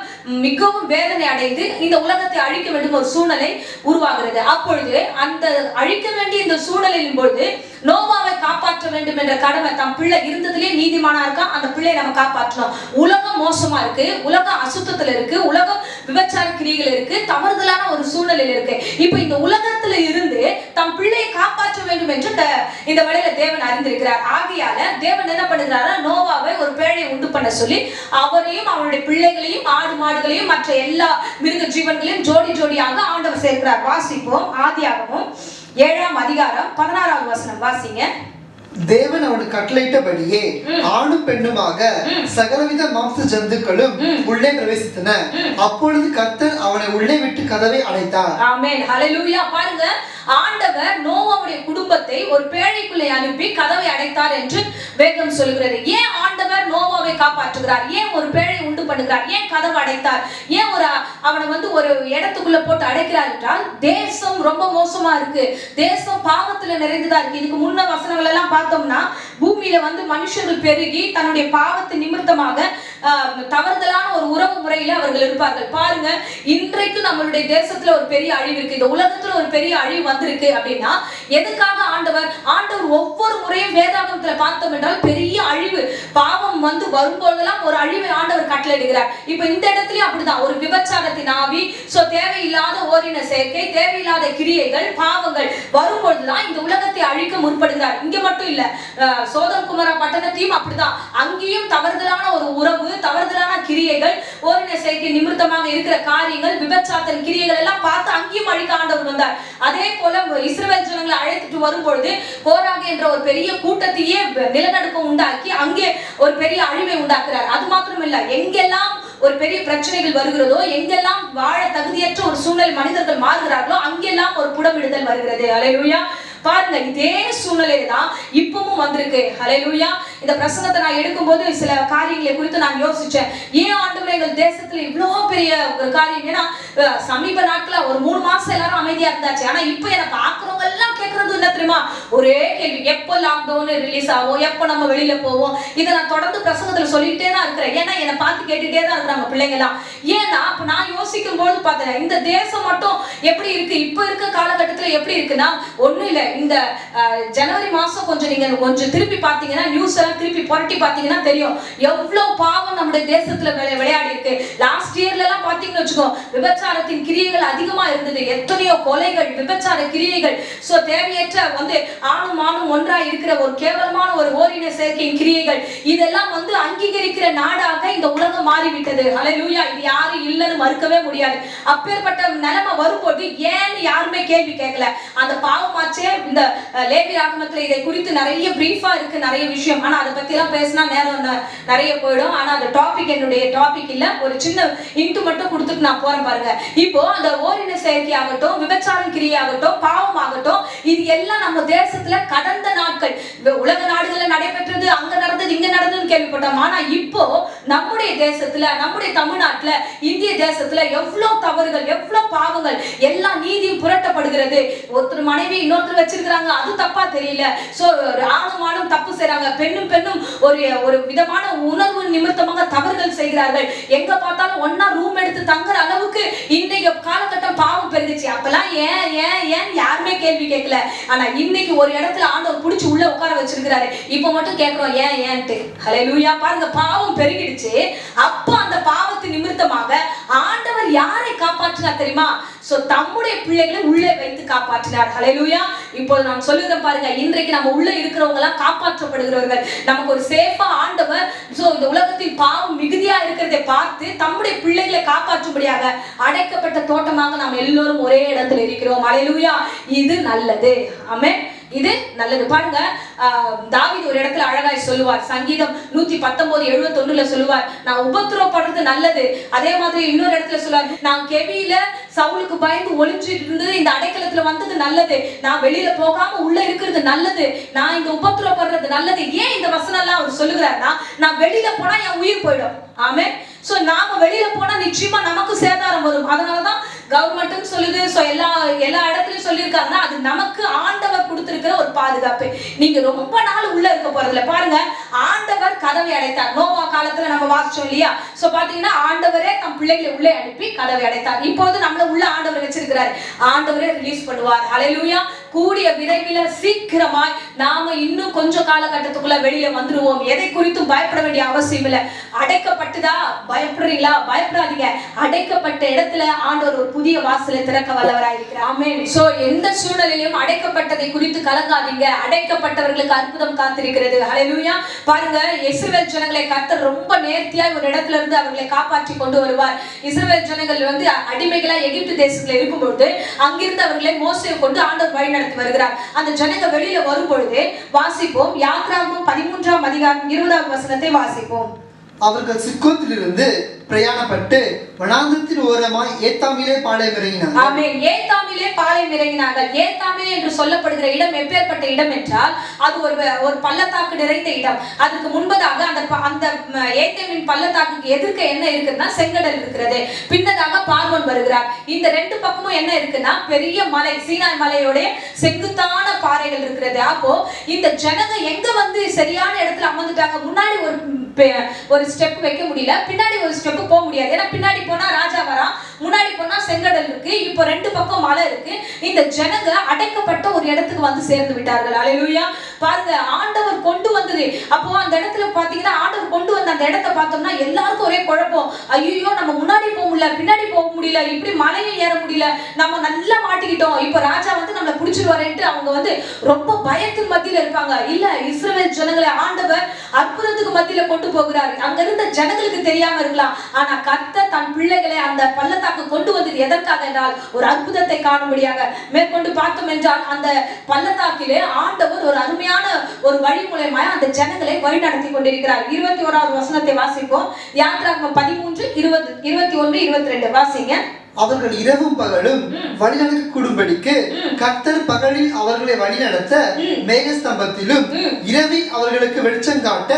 மிகவும் வேதனை அடைந்து இந்த உலகத்தை அழிக்க வேண்டும் ஒரு சூழ்நிலை உருவாகிறது. அப்பொழுது அந்த அழிக்க வேண்டிய இந்த சூழ்நிலையின் பொழுது நோவாவை காப்பாற்ற வேண்டும் என்ற கடமை, தம் பிள்ளை இருந்ததுலேயே நீதிமானா இருக்கான், அந்த பிள்ளையை நம்ம காப்பாற்றணும். உலகம் மோசமா இருக்கு, உலகம் அசுத்தத்துல இருக்கு, உலகம் விபச்சார கிரிகள் இருக்கு, தவறுதலான ஒரு சூழ்நிலையில இருக்கு. இப்ப இந்த உலகத்துல இருந்து தம் பிள்ளையை காப்பாற்ற வேண்டும் என்று இந்த வேளையில தேவன் அறிந்திருக்கிறார். ஆகையால தேவன் என்ன பண்ணுகிறாரா, நோவாவை ஒரு பேழையை உண்டு பண்ண சொல்லி அவரையும் அவருடைய பிள்ளைகளையும் ஆடு மாடுகளையும் மற்ற எல்லா மிருக ஜீவன்களையும் ஜோடி ஜோடியாக ஆண்டவர் சேர்க்கிறார். வாசிப்போம். ஆதியாகமம் 7ஆம் அதிகாரம் 16வது வசனம் வாசிங்க. தேவன் அவனுக்கு கட்டளையிட்டபடியே ஆணும் பெண்ணுமாக சகலவித மாம்ச ஜந்துக்களும் உள்ளே பிரவேசித்தன. அப்பொழுது கர்த்தர் அவனை உள்ளே விட்டு கதவை அடைத்தார். ஆமென். ஹல்லேலூயா. பாருங்க, ஆண்டவர் நோவாவுடைய குடும்பத்தை ஒரு பேழைக்குள்ளே அனுப்பி கதவை அடைத்தார் என்று வேதம் சொல்கிறது. ஏன் ஆண்டவர் நோவாவை காப்பாற்றுகிறார்? ஏன் ஒரு பேழை உண்டு பண்ணுகிறார்? ஏன் கதவை அடைத்தார்? ஏன் அவனை வந்து ஒரு இடத்துக்குள்ள போட்டு அடைக்கிறார் என்றால், தேசம் ரொம்ப மோசமா இருக்கு, தேசம் பாவத்துல நிறைந்ததா இருக்கு. இதுக்கு முன்ன வசனங்கள் எல்லாம் பார்த்தோம்னா, பூமியில வந்து மனுஷர்கள் பெருகி தன்னுடைய பாவத்து நிமித்தமாக தவறுதலான ஒரு உறவு முறையில அவர்கள் இருப்பார்கள். பாருங்க, இன்றைக்கு நம்மளுடைய தேசத்துல ஒரு பெரிய அழிவு இருக்கு, இந்த உலகத்துல ஒரு பெரிய அழிவு வந்திருக்கு அப்படின்னா எதுக்காக? ஆண்டவர் ஒவ்வொரு முறையும் வேதாகமத்துல பார்த்தோம் என்றால் பெரிய அழிவு, பாவம் வந்து வரும்போதெல்லாம் ஒரு அழிவை ஆண்டவர் கட்டளையிடுகிறார். இப்ப இந்த இடத்துலயும் அப்படிதான், ஒரு விபச்சாரத்தின் ஆவி, சோ தேவையில்லாத ஓரின சேர்க்கை, தேவையில்லாத கிரியைகள், பாவங்கள் வரும்பொழுதுதான் இந்த உலகத்தை அழிக்க முற்படுகிறார். இங்க மட்டும் இல்ல, சோதம் குமாரா பட்டணத்தையும் அப்படிதான், அங்கேயும் தவறுதலான ஒரு உறவு, தவறுதலான கிரியைகள், ஓரின சேர்க்கை நிமித்தமாக இருக்கிற காரியங்கள், விபச்சாரத்தின் கிரியைகள் எல்லாம் பார்த்து அங்கேயும் அழிக்க ஆண்டவர் வந்தார். அதே போல இஸ்ரவேல் ஜனங்களை அழைத்துட்டு வரும்பொழுது கோராகு என்ற ஒரு பெரிய கூட்டத்தையே நிலநடுக்கம் உண்டாக்கி அங்கே ஒரு பெரிய அழிவை உண்டாக்குறார். அது மாத்திரம் இல்ல, எங்கெல்லாம் ஒரு பெரிய பிரச்சனைகள் வருகிறதோ, எங்கெல்லாம் வாழ தகுதியற்ற ஒரு சூழ்நிலை மனிதர்கள் மாறுகிறார்களோ அங்கெல்லாம் ஒரு புடமிடுதல் வருகிறது. அல்லேலூயா. பாருங்க, இதே சூழ்நிலையில தான் இப்பவும் வந்திருக்கு. ஹல்லேலூயா. இந்த பிரசங்கத்தை நான் எடுக்கும்போது சில காரியங்களை குறித்து நான் யோசிச்சேன். ஏன் ஆண்டவரே எங்கள் தேசத்துல இவ்வளவு பெரிய ஒரு காரியம்? ஏன்னா சமீப நாட்கள ஒரு 3 மாசம் எல்லாரும் அமைதியா இருந்தாச்சு. ஆனா இப்ப எனக்கு பாக்குறவங்க எல்லாம் கேட்கறது என்ன தெரியுமா? ஒரே கேள்வி, எப்போ லாக்டவுன் ரிலீஸ் ஆகும், எப்போ நம்ம வெளியில போவோம்? இதை நான் தொடர்ந்து பிரசங்கத்துல சொல்லிட்டே தான் இருக்கிறேன். ஏன்னா என்னை பார்த்து கேட்டுட்டே தான் இருக்கிறாங்க பிள்ளைங்க எல்லாம். ஏன்னா அப்ப நான் யோசிக்கும் போது பார்த்தேன், இந்த தேசம் மட்டும் எப்படி இருக்கு, இப்ப இருக்க காலகட்டத்துல எப்படி இருக்குன்னா, ஒண்ணும் இல்ல, இந்த ஜனவரி மாசம் கொஞ்சம் திருப்பி பாத்தீங்கன்னா, நியூஸ் எல்லாம் திருப்பி புரட்டி பாத்தீங்கன்னா தெரியும் எவ்வளவு பாவம் நம்முடைய தேசத்துல விளையாடி இருக்கு. லாஸ்ட் இயர்ல எல்லாம் பாத்தீங்கன்னு வச்சுக்கோ, விபச்சாரத்தின் கிரியைகள் அதிகமா இருந்தது. எத்தனையோ கொலைகள், விபச்சார கிரியைகள், சோ தேவையற்ற வந்து ஆணும் ஆணும் ஒன்றாய் இருக்கிற ஒரு கேவலமான ஒரு ஓரின சேர்க்கையின் கிரியைகள், இதெல்லாம் வந்து அங்கீகரிக்கிற நாடாக இந்த உலகம் மாறிவிட்டது. ஹல்லேலூயா. இது யாரும் இல்லைன்னு மறுக்கவே முடியாது. அப்பேற்பட்ட நிலைமை வரும்போது ஏன்னு யாருமே கேள்வி கேட்கல. அந்த பாவமாச்சே. இந்த லேவி ராகமத்துல இதை குறித்து நிறைய பிரீஃபா இருக்கு, நிறைய விஷயம். ஆனா அதை பத்தி எல்லாம் பேசினா நேரம் நிறைய போயிடும். ஆனா அந்த டாபிக் என்னுடைய டாபிக் இல்ல. ஒரு சின்ன இன்ட்டு மட்டும் கொடுத்துட்டு நான் போறேன் பாருங்க. இப்போ அந்த ஓரின செயற்கை ஆகட்டும், விபச்சாரம் கிரியை ஆகட்டும், பாவம் ஆகட்டும், இது எல்லாம் நம்ம தேசத்துல கடந்த நாட்கள் உலக நாடுகள்ல நடைபெற்றது, அங்க நடந்தது இங்க நடந்ததுன்னு கேள்விப்பட்டோம். ஆனா இப்போ நம்முடைய தேசத்துல, நம்முடைய தமிழ்நாட்டுல, இந்திய தேசத்துல எவ்வளவு தவறுகள், எவ்வளவு பாவங்கள், எல்லா நீதியும் புரட்டப்படுகிறது. ஒருத்தர் மனைவி இன்னொருத்தர் வச்சிருக்கிறாங்க, அது தப்பா தெரியல. சோ ஆணும் தப்பு செய்றாங்க, பெண்ணும் ஒரு விதமான உணர்வு நிமித்தமாக தவறுகள் செய்கிறார்கள். எங்க பார்த்தாலும் ஒன்னா ரூம் எடுத்து தங்குற அளவுக்கு இன்றைய காலகட்டம் பாவம் பெருகுச்சு. அப்பெல்லாம் ஏன் ஏன் ஏன் யாருமே கேள்வி கேட்கல. ஆனா இன்னைக்கு ஒரு இடத்துல ஆண்டவர் புடிச்சு உள்ள உட்கார வச்சிருக்கிறாரு. இப்ப மட்டும் கேட்கிறோம் ஏன் ஏன்ட்டு. ஹல்லேலூயா. பாருங்க, பாவம் பெருகிடுச்சு. அப்ப அந்த பாவத்து நிமித்தமாக ஆண்டவர் யாரை காப்பாற்றினார் தெரியுமா? சோ தம்முடைய பிள்ளைகளை உள்ளே வைத்து காப்பாற்றினார். ஹல்லேலூயா. இப்போது நான் சொல்லுகிறேன் பாருங்க, இன்றைக்கு நம்ம உள்ள இருக்கிறவங்க எல்லாம் காப்பாற்றப்படுகிறவர்கள். நமக்கு ஒரு சேஃபா ஆண்டவர் சோ இந்த உலகத்தில் பாவம் மிகுதியா இருக்கிறதை பார்த்து தம்முடைய பிள்ளைகளை காப்பாற்றும்படியாக அடைக்கப்பட்ட தோட்டமாக நாம் எல்லோரும் ஒரே இடத்துல இருக்கிறோம். ஹல்லேலூயா. இது நல்லது. ஆமென். இது நல்லது. பாருங்க, தாவீது ஒரு இடத்துல அழகாய் சொல்லுவார். சங்கீதம் 119:71 சொல்லுவார், நான் உபத்திரவப்படுறது நல்லது. அதே மாதிரி இன்னொரு இடத்துல சொல்லுவார், நான் கெபியில சவுலுக்கு பயந்து ஒளிஞ்சிட்டு இருந்தது இந்த அடைக்கலத்துல வந்தது நல்லது. நான் வெளியில போகாம உள்ள இருக்கிறது நல்லது. நான் இந்த உபத்திரவப்படுறது நல்லது. ஏன் இந்த வசனம் எல்லாம் அவர் சொல்லுகிறார்னா, நான் வெளியில போனா என் உயிர் போயிடும். ஆமென். சோ நாம வெளியில போனா நிச்சயமா நமக்கு சேதாரம் வரும். அதனாலதான் கவர்மெண்ட்டும் சொல்லுது. சோ எல்லா இடத்துலயும் சொல்லியிருக்காங்கன்னா அது நமக்கு ஆண்டவர் கொடுத்திருக்கிற ஒரு பாதுகாப்பு. நீங்க ரொம்ப நாள் உள்ள இருக்க போறதுல. பாருங்க, ஆண்டவர் கதவை அடைத்தார். நோவா காலத்துல நம்ம வாசிச்சோம் இல்லையா? சோ பாத்தீங்கன்னா ஆண்டவரே தம் பிள்ளைகளை உள்ளே அனுப்பி கதவை அடைத்தார். இப்போது நம்மள உள்ள ஆண்டவர் வச்சிருக்கிறாரு. ஆண்டவரே ரிலீஸ் பண்ணுவார். ஹல்லேலூயா. கூடிய விரைவில் சீக்கிரமாய் நாம இன்னும் கொஞ்சம் காலகட்டத்துக்குள்ள வெளியில வந்துருவோம். எதை குறித்தும் பயப்பட வேண்டிய அவசியம் இல்லை. அடைக்கப்பட்டுதா பயப்படுறீங்களா? பயப்படாதீங்க. அடைக்கப்பட்ட இடத்துல ஆண்டவர் ஒரு புதிய வாசலை திறக்க வல்லவராயிருக்கிறார். ஆமென். சோ எந்த சூழ்நிலையிலும் அடைக்கப்பட்டதை குறித்து கலங்காதீங்க. அடைக்கப்பட்டவர்களுக்கு அற்புதம் காத்திருக்கிறது. ஹல்லேலூயா. பாருங்க, இஸ்ரவேல் ஜனங்களை கர்த்தர் ரொம்ப நேர்த்தியாய் ஒரு இடத்துல இருந்து அவர்களை காப்பாற்றி கொண்டு வருவார். இஸ்ரவேல் ஜனங்கள் அடிமைகளா எகிப்து தேசத்துல இருக்கும்போது அங்கிருந்து அவர்களை மோசே கொண்டு ஆண்டவர் வழி நடத்தி வருகிறார். அந்த ஜனங்க வெளியில வரும் பொழுது வாசிப்போம். யாத்ராகமம் 13:20 வாசிப்போம். அவர்கள் சிக்கோத்திலிருந்து பிரயாணப்பட்டு வனாந்தரத்தின் ஓரமாய் ஏத்தாமிலே பாளையம் இறங்கினார்கள். ஆமென். ஏத்தாமிலே பாளையம் இறங்கினார்கள். ஏத்தாமிலே என்று சொல்லப்படுகிற இடம் எப்பேற்பட்ட இடம் என்றால் அது ஒரு பள்ளத்தாக்கு நிறைந்த இடம். அதுக்கு முன்பதாக அந்த ஏத்தாமின் பள்ளத்தாக்குக்கு எதிர்க்க என்ன இருக்குன்னா செங்கடல் இருக்கிறது. பின்னதாக பார்வோன் வருகிறார். இந்த ரெண்டு பக்கமும் என்ன இருக்குன்னா பெரிய மலை, சீனாய் மலையோட செங்குத்தான பாறைகள் இருக்கிறது. அப்போ இந்த ஜனங்க எங்க வந்து சரியான இடத்துல அமர்ந்துட்டாங்க. முன்னாடி ஒரு ஸ்டெப் வைக்க முடியல, பின்னாடி ஒரு ஸ்டெப் போக முடியாது. ஏன்னா பின்னாடி போனா ராஜா வரான், முன்னாடி போனா செங்கடல் இருக்கு, இப்போ ரெண்டு பக்கம் மலை இருக்கு. இந்த ஜனங்க அடைக்கப்பட்ட ஒரு இடத்துக்கு வந்து சேர்ந்து விட்டார்கள். ஹல்லேலூயா. பாருங்க, ஆண்டவர் கொண்டு வந்தது. அப்போ அந்த இடத்துல பாத்தீங்கன்னா ஆண்டவர் கொண்டு வந்த அந்த இடத்தை பார்த்தோம்னா எல்லாருக்கும் ஒரே குழப்பம். ஐயோ, நம்ம முன்னாடி போக முடியல, பின்னாடி போக முடியல, இப்படி மலையை ஏற முடியல, நம்ம நல்லா மாட்டிக்கிட்டோம், இப்போ ராஜா வந்து நம்மளை பிடிச்சிருவாருன்ட்டு அவங்க வந்து ரொம்ப பயத்தின் மத்தியில இருப்பாங்க. இல்ல, இஸ்ரவேல் ஜனங்களை ஆண்டவர் அற்புதத்துக்கு மத்தியில கொண்டு போகிறார். அங்க இருந்த ஜனங்களுக்கு தெரியாம இருக்கலாம், ஆனா கர்த்தர் தன் பிள்ளைகளை அந்த பள்ளத்தாக்கு கொண்டு வந்தது எதற்காக என்றால் ஒரு அற்புதத்தை காணும்படியாக. மேற்கொண்டு பார்த்தோம் என்றால் அந்த பள்ளத்தாக்கிலே ஆண்டவர் ஒரு அருமையான ஒரு வழி மூலமா அந்த ஜனங்களை வழி நடத்தி கொண்டிருக்கிறார். 21வது வசனத்தை வாசிப்போம். யாத்ராகமம் 13:21-22 வாசிங்க. அவர்கள் இரவும் பகலும் வழிநடக்க கூடும்படிக்கு கர்த்தர் பகலில் அவர்களை வழிநடத்த மேகஸ்தம்பத்திலும் இரவில் அவர்களுக்கு வெளிச்சம் காட்ட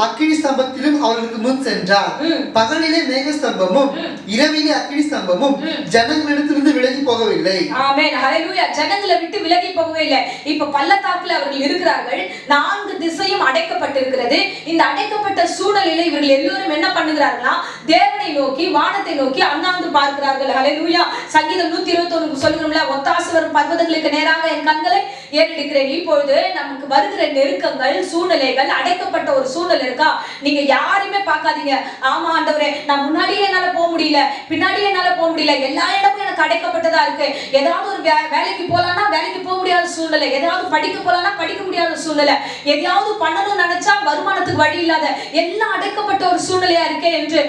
அக்கினி ஸ்தம்பத்திலும் அவர்களுக்கு முன் சென்றார். பகலிலே மேகஸ்தம்பமும் இரவிலே அக்கினி ஸ்தம்பமும் ஜனங்களிடத்திலிருந்து விலகி போகவில்லை. ஆமென். ஹல்லேலூயா. ஜனங்களை விட்டு விலகி போகவே இல்லை. இப்ப பள்ளத்தாக்குல அவர்கள் இருக்கிறார்கள். 4 திசையும் அடைக்கப்பட்டிருக்கிறது. இந்த அடைக்கப்பட்ட சூழலிலே இவர்கள் எல்லோரும் என்ன பண்ணுகிறார்களா? தேவனை நோக்கி, வானத்தை நோக்கி அண்ணாந்து பார்க்கிறார்கள். ஹல்லேலூயா. சங்கீதம் 121 சொல்லுகிறோம்ல, ஒத்தாசை வரும் பர்வதங்களுக்கு நேராக என் கண்களை ஏறெடுக்கிறேன். இப்பொழுது நமக்கு வருகிற நெருக்கங்கள், சூழ்நிலைகள், அடைக்கப்பட்ட ஒரு சூழ்நிலை இருக்கா, நீங்க யாருமே பார்க்காதீங்க. ஆமா ஆண்டவரே, நான் முன்னாடியே என்னால போக முடியல, பின்னாடியே என்னால போக முடியல, எல்லா இடமும் எனக்கு வாழ்க்கை அடைக்கப்பட்டதா இருக்கு. ஏதாவது ஒரு வேலைக்கு போலாம்னா வேலைக்கு போக முடியாத சூழ்நிலை, ஏதாவது படிக்க போலாம்னா படிக்க முடியாத சூழ்நிலை, எதையாவது பண்ணணும்னு நினைச்சா வருமானத்துக்கு வழி இல்லாத எல்லாம் அடைக்கப்பட்ட ஒரு சூழ்நிலையா இருக்கே என்று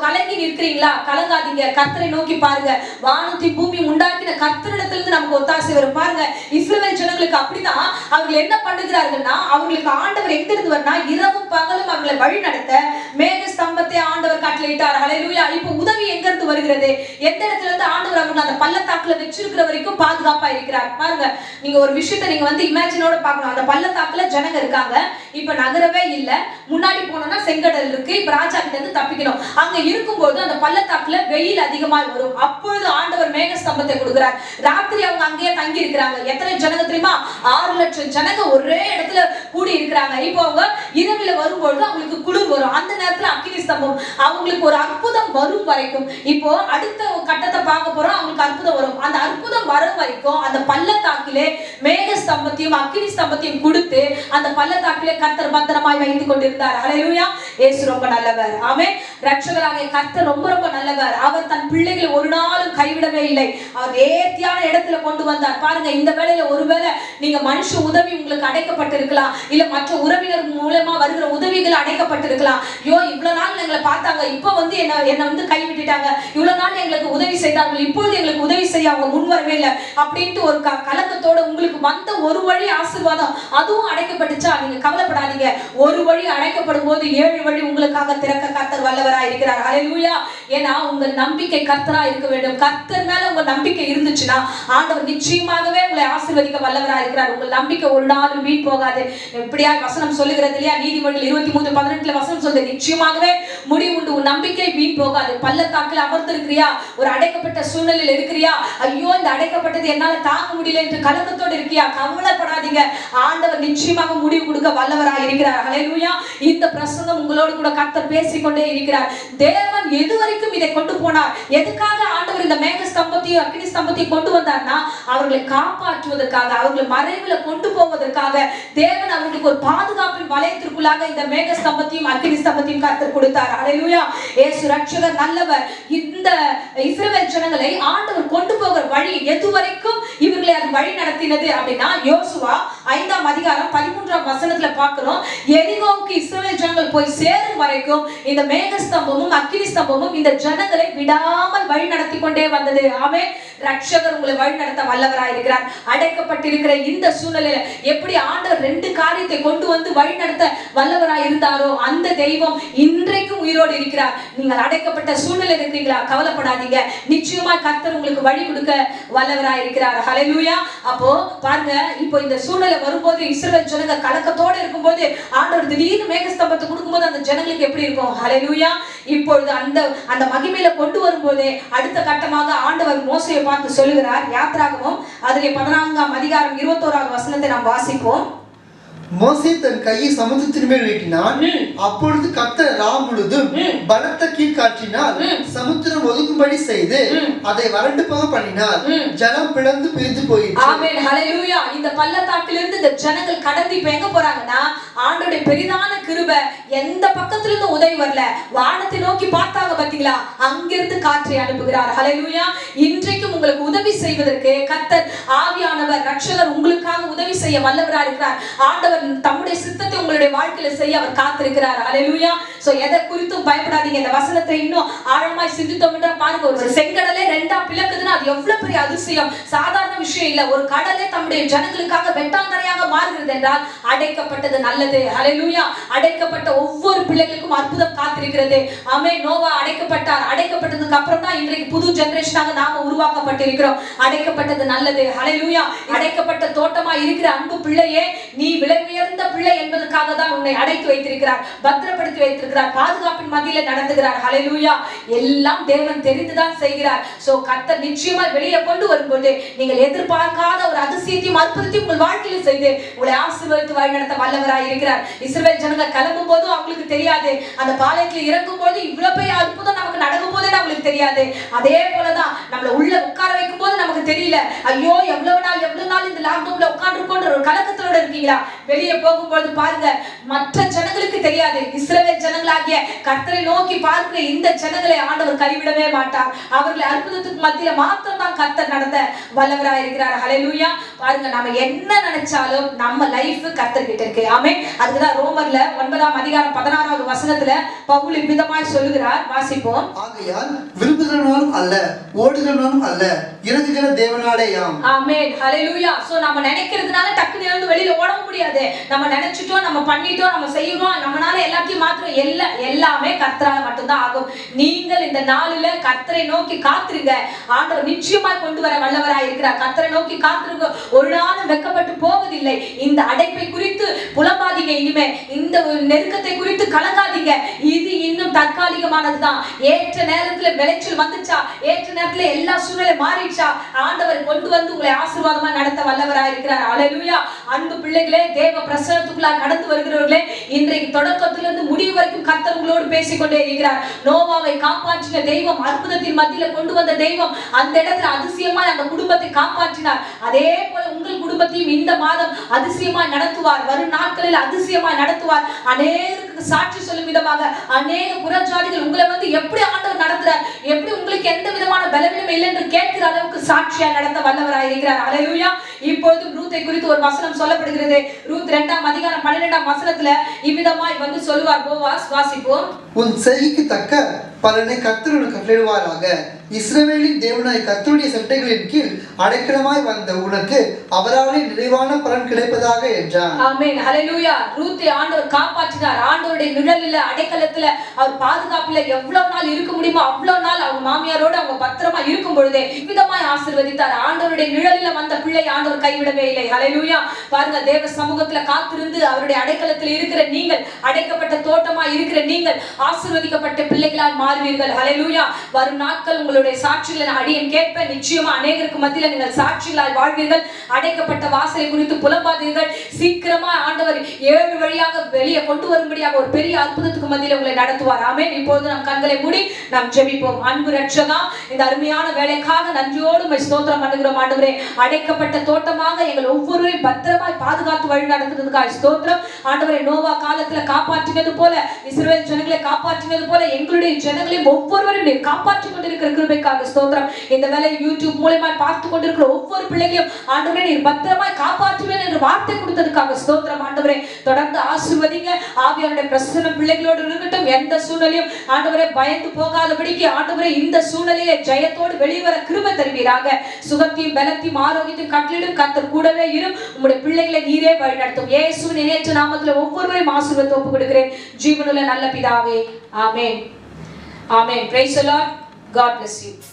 கலங்கி நிற்கிறீங்களா? கலங்காதீங்க. கர்த்தரை நோக்கி பாருங்க. வானத்தை பூமி உண்டாக்கின கர்த்தரிடத்திலிருந்து நமக்கு ஒத்தாசை வரும். பாருங்க, இஸ்ரவேல் ஜனங்களுக்கு அப்படிதான். அவர்கள் என்ன பண்ணுகிறார்கள்னா, அவங்களுக்கு ஆண்டவர் எங்க இருந்து வரனா, இரவும் பகலும் அவர்களை வழி நடத்த மேக ஸ்தம்பத்தை ஆண்டவர் கட்டளையிட்டார். ஹல்லேலூயா. இப்போ உதவி எங்க இருந்து வருகிறது? எந்த இடத்துல இருந்து ஆண்டவர் அவர்கள் அந்த பள்ளத்தாக்குல வச்சிருக்கிற வரைக்கும் பாதுகாப்பா இருக்கிறார். பாருங்க, நீங்க ஒரு விஷயத்தை நீங்க இமேஜினோட பார்க்கணும். அந்த பள்ளத்தாக்குல ஜனங்க இருக்காங்க. இப்ப நகரவே இல்ல. முன்னாடி போனோம்னா செங்கடல் இருக்கு. இப்ப ராஜா கிட்ட இருந்து தப்பிக்கணும். அங்க இருக்கும்போது அந்த பள்ளத்தாக்குல வெயில் அதிகமாக வரும். அப்பொழுது ஆண்டவர் மேக ஸ்தம்பத்தை கொடுக்கிறார். ராத்திரி அவங்க அங்கேயே தங்கி இருக்கிறாங்க. எத்தனை ஜனங்க தெரியுமா? 6 லட்சம் ஜனங்க ஒரே இடத்துல கூடி இருக்கிறாங்க. இப்போ அவங்க இரவில வரும்போது அவங்களுக்கு குளிர் வரும். அந்த நேரத்துல அக்கினி ஸ்தம்பம் அவங்களுக்கு ஒரு அற்புதம் வரும் வரைக்கும். இப்போ அடுத்த கட்டத்தை பார்க்க போறோம். அவங்களுக்கு அற்புதம் வரும். அந்த அற்புதம் வரும் வரைக்கும் அந்த பள்ளத்தாக்கிலே மேக ஸ்தம்பத்தையும் அக்கினி ஸ்தம்பத்தையும் கொடுத்து அந்த பள்ளத்தாக்கிலே கர்த்தர் பத்திரமாய் வைத்துக் கொண்டிருந்தார். ஹல்லேலூயா. இயேசு ரொம்ப நல்லவர். ஆமென். ரட்சகராகிய கர்த்தர் ரொம்ப ரொம்ப நல்லவர். அவர் தன் பிள்ளைகளை ஒரு நாளும் கைவிடவே இல்லை. அவர் நேர்த்தியான இடத்துல கொண்டு வந்தார். பாருங்க, இந்த வேளையில ஒருவேளை நீங்க மனுஷ உதவி உங்களுக்கு அடைக்கப்பட்டிருக்கலாம், இல்ல மற்ற உறவினர் மூலமா வருகிற உதவிகள் அடைக்கப்பட்டிருக்கலாம். ஐயோ, இவ்வளவு நாள் எங்களை பார்த்தாங்க, இப்ப என்ன கைவிட்டுட்டாங்க, இவ்வளவு நாள் எங்களுக்கு உதவி செய்தார்கள், இப்பொழுது எங்களுக்கு உதவி செய்ய அவங்க முன் வரவே இல்லை அப்படின்ட்டு ஒரு கலக்கத்தோட உங்களுக்கு வந்த ஒரு வழி ஆசீர்வாதம் அதுவும் அடைக்கப்பட்டுச்சா? நீங்க கவலைப்படாதீங்க. ஒரு வழி அடைக்கப்படும் போது 7 வழி உங்களுக்காக திறக்க கர்த்தர் வல்லவராய் இருக்கிறார். ஹல்லேலூயா. ஏன்னா உங்கள் நம்பிக்கை கர்த்தரா இருக்க வேண்டும். கர்த்தர் மேல உங்க நம்பிக்கை இருந்துச்சுன்னா ஆண்டவர் நிச்சயமாகவே உங்களை ஆசீர்வதிக்க வல்லவராய் இருக்கிறார். உங்கள் நம்பிக்கை ஒரு நாளும் வீண் போகாது. எப்படியா வசனம் சொல்லுகிறது இல்லையா? நீதிமொழிகள் 23:18 வசனம் சொல்லுது, நிச்சயமாகவே முடிவு உண்டு, உன் நம்பிக்கை வீண் போகாது. பள்ளத்தாக்கில் அமர்ந்திருக்கிறியா? ஒரு அடைக்கப்பட்ட சூழ்நிலையில் இருக்கிறியா? ஐயோ, இந்த அடைக்கப்பட்டது என்னால தாங்க முடியல என்று கலக்கத்தோடு இருக்கியா? கவலைப்படாதீங்க. ஆண்டவர் நிச்சயமாக முடிவு கொடுக்க வல்லவராய் இருக்கிறார். ஹல்லேலூயா. இந்த பிரசங்கம் உங்களோடு கூட கர்த்தர் பேசிக்கொண்டே இருக்கிறார். தேவன் எதுவரைக்கும் இதை கொண்டு போனார்? எதுக்காக ஆண்டவர் இந்த மேக ஸ்தம்பத்தையும் அக்கினி ஸ்தம்பத்தையும் கொண்டு வந்தார்னா, அவர்களை காப்பாற்றுவதற்காக, அவர்களை மறைவுல கொண்டு போவதற்காக தேவன் அவர்களுக்கு ஒரு பாதுகாப்பின் வளையத்திற்குள்ளாக இந்த மேக ஸ்தம்பத்தையும் அக்கினி ஸ்தம்பத்தையும் கர்த்தர் கொடுத்தார். ஹல்லேலூயா. இயேசு ரட்சகர் நல்லவர். இந்த இஸ்ரவேல் ஜனங்களை ஆண்டவர் கொண்டு போகிற வழி எதுவரைக்கும் இவர்களை அது வழி நடத்தினது அப்படின்னா, யோசுவா 5ஆம் அதிகாரம் 13ஆம் வசனத்துல பார்க்கிறோம். எரிகோவுக்கு இஸ்ரவேல் ஜனங்கள் போய் சேரும் வரைக்கும் இந்த மேக ஸ்தம்பமும் அக்கினி ஸ்தம்பமும் இந்த ஜனங்களை விடாமல் வழி நடத்தி கொண்டே வந்தது. ஆமென். ரட்சகர் உங்களை வழி நடத்த வல்லவராய் இருக்கிறார். அடைக்கப்பட்டிருக்கிற இந்த சூழ்நிலையில எப்படி ஆண்டவர் 2 காரியத்தை கொண்டு வந்து வழி நடத்த வல்லவராய் இருந்தாரோ அந்த தெய்வம் இன்றைக்கும் உயிரோடு இருக்கிறார். நீங்கள் அடைக்கப்பட்ட சூழ்நிலை இருக்கிறீங்களா? கவலைப்படாதீங்க. நிச்சயமா கர்த்தர் உங்களுக்கு வழி கொடுக்க வல்லவராய் இருக்கிறார். ஹல்லேலூயா. அப்போ பாருங்க, இப்போ இந்த சூழ்நிலை வரும்போது இஸ்ரவேல் ஜனங்க கலக்கத்தோடு இருக்கும்போது ஆண்டவர் திடீர்னு மேகஸ்தம்பத்தை கொடுக்கும்போது அந்த ஜனங்களுக்கு எப்படி இருக்கும்? ஹல்லேலூயா. இப்பொழுது அந்த மகிமையில கொண்டு வரும்போதே அடுத்த கட்டமாக ஆண்டவர் மோசேயை பார்த்து சொல்லுகிறார். யாத்திராகமம் அதிலே 14ஆம் அதிகாரம் 21ஆம் வசனத்தை நாம் வாசிப்போம். மோசே தன் கையை சமுத்திரத்தின் மேல் நீட்டினான். அப்பொழுது கர்த்தர் ரா முழுதும் பலத்த கீழ்காற்றினால் சமுத்திரம் ஒதுங்கும்படி செய்து அதை வறண்டு போக பண்ணினார். ஜலம் பிளந்து பிரிந்து போயிற்று. ஆமென். ஹல்லேலூயா. இந்த பள்ளத்தாக்கிலிருந்து இந்த ஜனங்கள் கடந்து இப்ப எங்க போறாங்கன்னா, ஆண்டவருடைய பெரிதான கிருபை எந்த பக்கத்துல இருந்து உதவி வரல, வானத்தை நோக்கி பார்த்தாங்க பாத்தீங்களா, அங்கிருந்து காற்றை அனுப்புகிறார். ஹல்லேலூயா. இன்றைக்கும் உங்களுக்கு உதவி செய்வதற்கு கர்த்தர் ஆவியானவர் ரட்சகர் உங்களுக்காக உதவி செய்ய வல்லவராய் இருக்கிறார். ஆண்டவர் தம்முடைய சித்தத்தை உங்களுடைய வாழ்க்கையில செய்ய அவர் காத்திருக்கிறார். ஹல்லேலூயா. சோ எதை குறித்தும் பயப்படாதீங்க. இந்த வசனத்தை இன்னும் ஆழமாய் சிந்தித்தோம் என்றால் பாருங்க, ஒரு செங்கடலே 2ஆ பிளக்குதுன்னா அது எவ்வளவு பெரிய அதிசயம். சாதாரண விஷயம் இல்ல. ஒரு கடலே தம்முடைய ஜனங்களுக்காக வெட்டாந்தரையாக மாறுகிறது என்றால் அடைக்கப்பட்டது நல்லது. ஹல்லேலூயா. அடைக்கப்பட்ட ஒவ்வொரு பிள்ளைகளுக்கும் அற்புதம் காத்திருக்கிறது. ஆமென். நோவா அடைக்கப்பட்டார். அடைக்கப்பட்டதுக்கு அப்புறம் தான் இன்றைக்கு புது ஜெனரேஷனாக நாம உருவாக்கப்பட்டிருக்கிறோம். அடைக்கப்பட்டது நல்லது. ஹல்லேலூயா. அடைக்கப்பட்ட தோட்டமா இருக்கிற அன்பு பிள்ளையே, நீ விலை உயர்ந்த பிள்ளை என்பதற்காக தான் உன்னை அடைத்து வைத்திருக்கிறார், பத்திரப்படுத்தி வைத்திருக்கிறார், பாதுகாப்பின் மத்தியில நடத்துகிறார். ஹல்லேலூயா. எல்லாம் தேவன் தெரிந்துதான் செய்கிறார். சோ கர்த்தர் நிச்சயமா வெளியே கொண்டு வரும்போது நீங்கள் எதிர்பார்க்காத ஒரு அதிசயத்தையும் அற்புதத்தையும் உங்கள் வாழ்க்கையில செய்து உங்களை ஆசீர்வதித்து வழி நடத்த வல்லவராய் இருக்கிறார். இஸ்ரவேல் ஜனங்க கிளம்பும் போது அவங்களுக்கு தெரியாது, அந்த பாளையத்துல இறங்கும் போது இவ்வளவு பெரிய அற்புதம் நமக்கு நடக்கும் போதே அவங்களுக்கு தெரியாது. அதே போலதான் நம்மள உள்ள உட்கார வைக்கும் போது நமக்கு தெரியல. ஐயோ, எவ்வளவு நாள் இந்த லாக்டவுன்ல உட்கார்ந்து கொண்டு ஒரு கலக்கத்தோட இருக்கீங்களா? வெளியே போகும்போது பாருங்க, மற்ற ஜனங்களுக்கு தெரியாது. இஸ்ரவேல் ஜனங்களாகிய கர்த்தரை நோக்கி பார்க்கிற இந்த ஜனங்களை ஆண்டவர் கைவிடவே மாட்டார். அவர்களை அற்புதத்துக்கு மத்தியில மாத்திரம் தான் தான் கர்த்தர் நடத்த வல்லவராய் இருக்கிறார். ஹல்லேலூயா. பாருங்க, நம்ம என்ன நினைச்சாலும் நம்ம லைஃப் கர்த்தர் கிட்ட இருக்கு. ஆமென். அதுதான் ரோமர்ல 9ஆம் அதிகாரம் 16வது வசனத்துல பவுல் இவ்விதமாய் சொல்லுகிறார். வாசிப்போம். ஆகையால் விரும்புகிறவனாலும் அல்ல, ஓடுகிறவனாலும் அல்ல, இறங்குகிற தேவனாலேயாம். ஆமென். ஹல்லேலூயா. சோ நம்ம நினைக்கிறதுனால டக்குனு எழுந்து வெளியில ஓட முடியாது. நம்ம நினைச்சிட்டோம், நம்ம பண்ணிட்டோம், நம்ம செய்யறோம், நம்மனால எல்லாத்தையும் மாத்திரம் எல்லாமே கர்த்தரால மட்டும்தான் ஆகும். நீங்கள் இந்த நாளில கர்த்தரை நோக்கி காத்துருங்க. ஆண்டவர் நிச்சயமாய் கொண்டு வர வல்லவராய் இருக்கிறார். கர்த்தரை நோக்கி காத்துருங்க. ஒரு நாளும் வெட்கப்பட்டு போவதில்லை. இந்த அடைப்பை குறித்து புலம்பாதீங்க. இனிமே இந்த நெருக்கத்தை குறித்து கலங்காதீங்க. இது இன்னும் தற்காலிகமானதுதான். ஏற்ற நேரத்துல விளைச்சல் வந்துச்சா, ஏற்ற நேரத்துல எல்லா சூழ்நிலை மாறிடுச்சா, ஆண்டவர் கொண்டு வந்து உங்களை ஆசீர்வாதமா நடத்த வல்லவராய் இருக்கிறார். ஹல்லேலூயா. அன்பு பிள்ளைகளே, தேவ பிரசன்னத்துக்குள்ளாக கடந்து வருகிறவர்களே, இன்றைக்கு தொடக்கத்திலிருந்து முடிவு வரைக்கும் கர்த்தர் உங்களோடு பேசிக்கொண்டே இருக்கிறார். நோவாவை காப்பாற்றின தெய்வம், அற்புதத்தின் மத்தியில கொண்டு வந்த தெய்வம், அந்த இடத்துல அதிசயமாய் அந்த குடும்பத்தை காப்பாற்றினார். அதே போல உங்கள் குடும்பத்தையும் இந்த மாதம் அதிசயமாய் நடத்துவார். வரும் நாட்களில் அதிசயமாய் நடத்துவார். அநேகருக்கு சாட்சி சொல்லும் விதமாக அநேக புறஜாதிகள் உங்களை வந்து எப்படி ஆண்டவர் நடத்துறார், எப்படி உங்களுக்கு எந்த விதமான பலவீனம் இல்லை என்று கேட்கிற அளவுக்கு சாட்சியா நடத்த வல்லவராய் இருக்கிறார். ஹல்லேலூயா. இப்பொழுது ரூத்தை குறித்து ஒரு வசனம் சொல்லப்படுகிறது. ரூத் 2ஆம் அதிகாரம் 12ஆம் வசனத்துல இவ்விதமாய் வந்து சொல்லுவார் போவாஸ். வாசிப்போம். உன் செய்கைக்கு தக்க பலனை கர்த்தர் உனக்கு கட்டளையிடுவாராக. இஸ்ரவேலின் தேவனாய் கர்த்தருடைய சட்டைகளின் கீழ் அடைக்கலமாய் வந்த உனக்கு அவராலே நிறைவான பலன் கிடைப்பதாக என்றான். ஆமென். ஹல்லேலூயா. ரூத்தை ஆண்டவர் காப்பாற்றினார். ஆண்டவருடைய நிழலில, அடைக்கலத்துல, அவர் பாதுகாப்புல எவ்வளவு நாள் இருக்க முடியுமோ அவ்வளவு நாள் அவங்க மாமியாரோட அவங்க பத்திரமா இருக்கும் பொழுதே இவ்விதமாய் ஆசீர்வதித்தார். ஆண்டவருடைய நிழலில வந்த பிள்ளை ஆண்டவர் கைவிடவே இல்லை. ஹல்லேலூயா. பாருங்க, தேவ சமூகத்துல காத்திருந்து அவருடைய அடைக்கலத்தில் இருக்கிற நீங்கள், அடைக்கப்பட்ட தோட்டமா இருக்கிற நீங்கள் ஆசீர்வதிக்கப்பட்ட பிள்ளைகளால் மாறுவீர்கள். ஹல்லேலூயா. வரும் நாட்கள் உங்களுடைய சாட்சிகளை அடியேன் கேட்பேன். நிச்சயமா அநேகருக்கு மத்தியில நீங்கள் சாட்சிகளால் வாழ்வீர்கள். அடைக்கப்பட்ட வாசலை குறித்து புலம்பாதீர்கள். சீக்கிரமா ஆண்டவர் 7 வழியாக வெளியே கொண்டு வரும்படியாக ஒரு பெரிய அற்புதத்துக்கு மத்தியில உங்களை நடத்துவார். ஆமென். இப்போது நம் கண்களை மூடி நாம் ஜெபிப்போம். அன்பு ரட்சகா, இந்த அருமையான வேலைக்காக நன்றியோடு உம்மை ஸ்தோத்திரம் பண்ணுகிறோம். ஆண்டவரே, அடைக்கப்பட்ட தோட்டமாக எங்கள் ஒவ்வொருவரையும் பத்திரமாய் பாதுகாத்து வழி நடத்துறதுக்காக ஸ்தோத்திரம். ஆண்டவரே, நோவா காலத்துல காப்பாற்றினது போல, இஸ்ரவேல் ஜனங்களை காப்பாற்றினது போல எங்களுடைய ஜனங்களையும் ஒவ்வொருவரையும் நீர் காப்பாற்றிக் கொண்டிருக்கிற கிருபைக்காக ஸ்தோத்திரம். இந்த வேலை யூடியூப் மூலமா பார்த்து கொண்டிருக்கிற ஒவ்வொரு பிள்ளைகளையும் ஆண்டவரே நீர் பத்திரமாய் காப்பாற்றுவேன் என்று வார்த்தை கொடுத்ததுக்காக ஸ்தோத்திரம். ஆண்டவரே, தொடர்ந்து ஆசீர்வதிங்க. ஆவியானுடைய பிரசன்னம் பிள்ளைகளோடு இருக்கட்டும். எந்த சூழ்நிலையும் ஆண்டவரே பயந்து போகாதபடிக்கு ஆண்டவரே இந்த சூழ்நிலையை ஜெயத்தோடு வெளிவர கிருபை தருவீராக. சுகத்தையும் பலத்தையும் ஆரோக்கியத்தையும் கட்டளிடும் கர்த்தர் கூடவே இரும். உம்முடைய பிள்ளைகளை நீரே வழிநடத்தும். இயேசுவின் இணையற்ற நாமத்தில் ஒவ்வொருவரையும் ஆசீர்வாதத்தை ஒப்புக் கொடுக்கிறேன். ஜீவனுள்ள நல்ல பிதாவே. ஆமென். Amen. Praise the Lord. God bless you.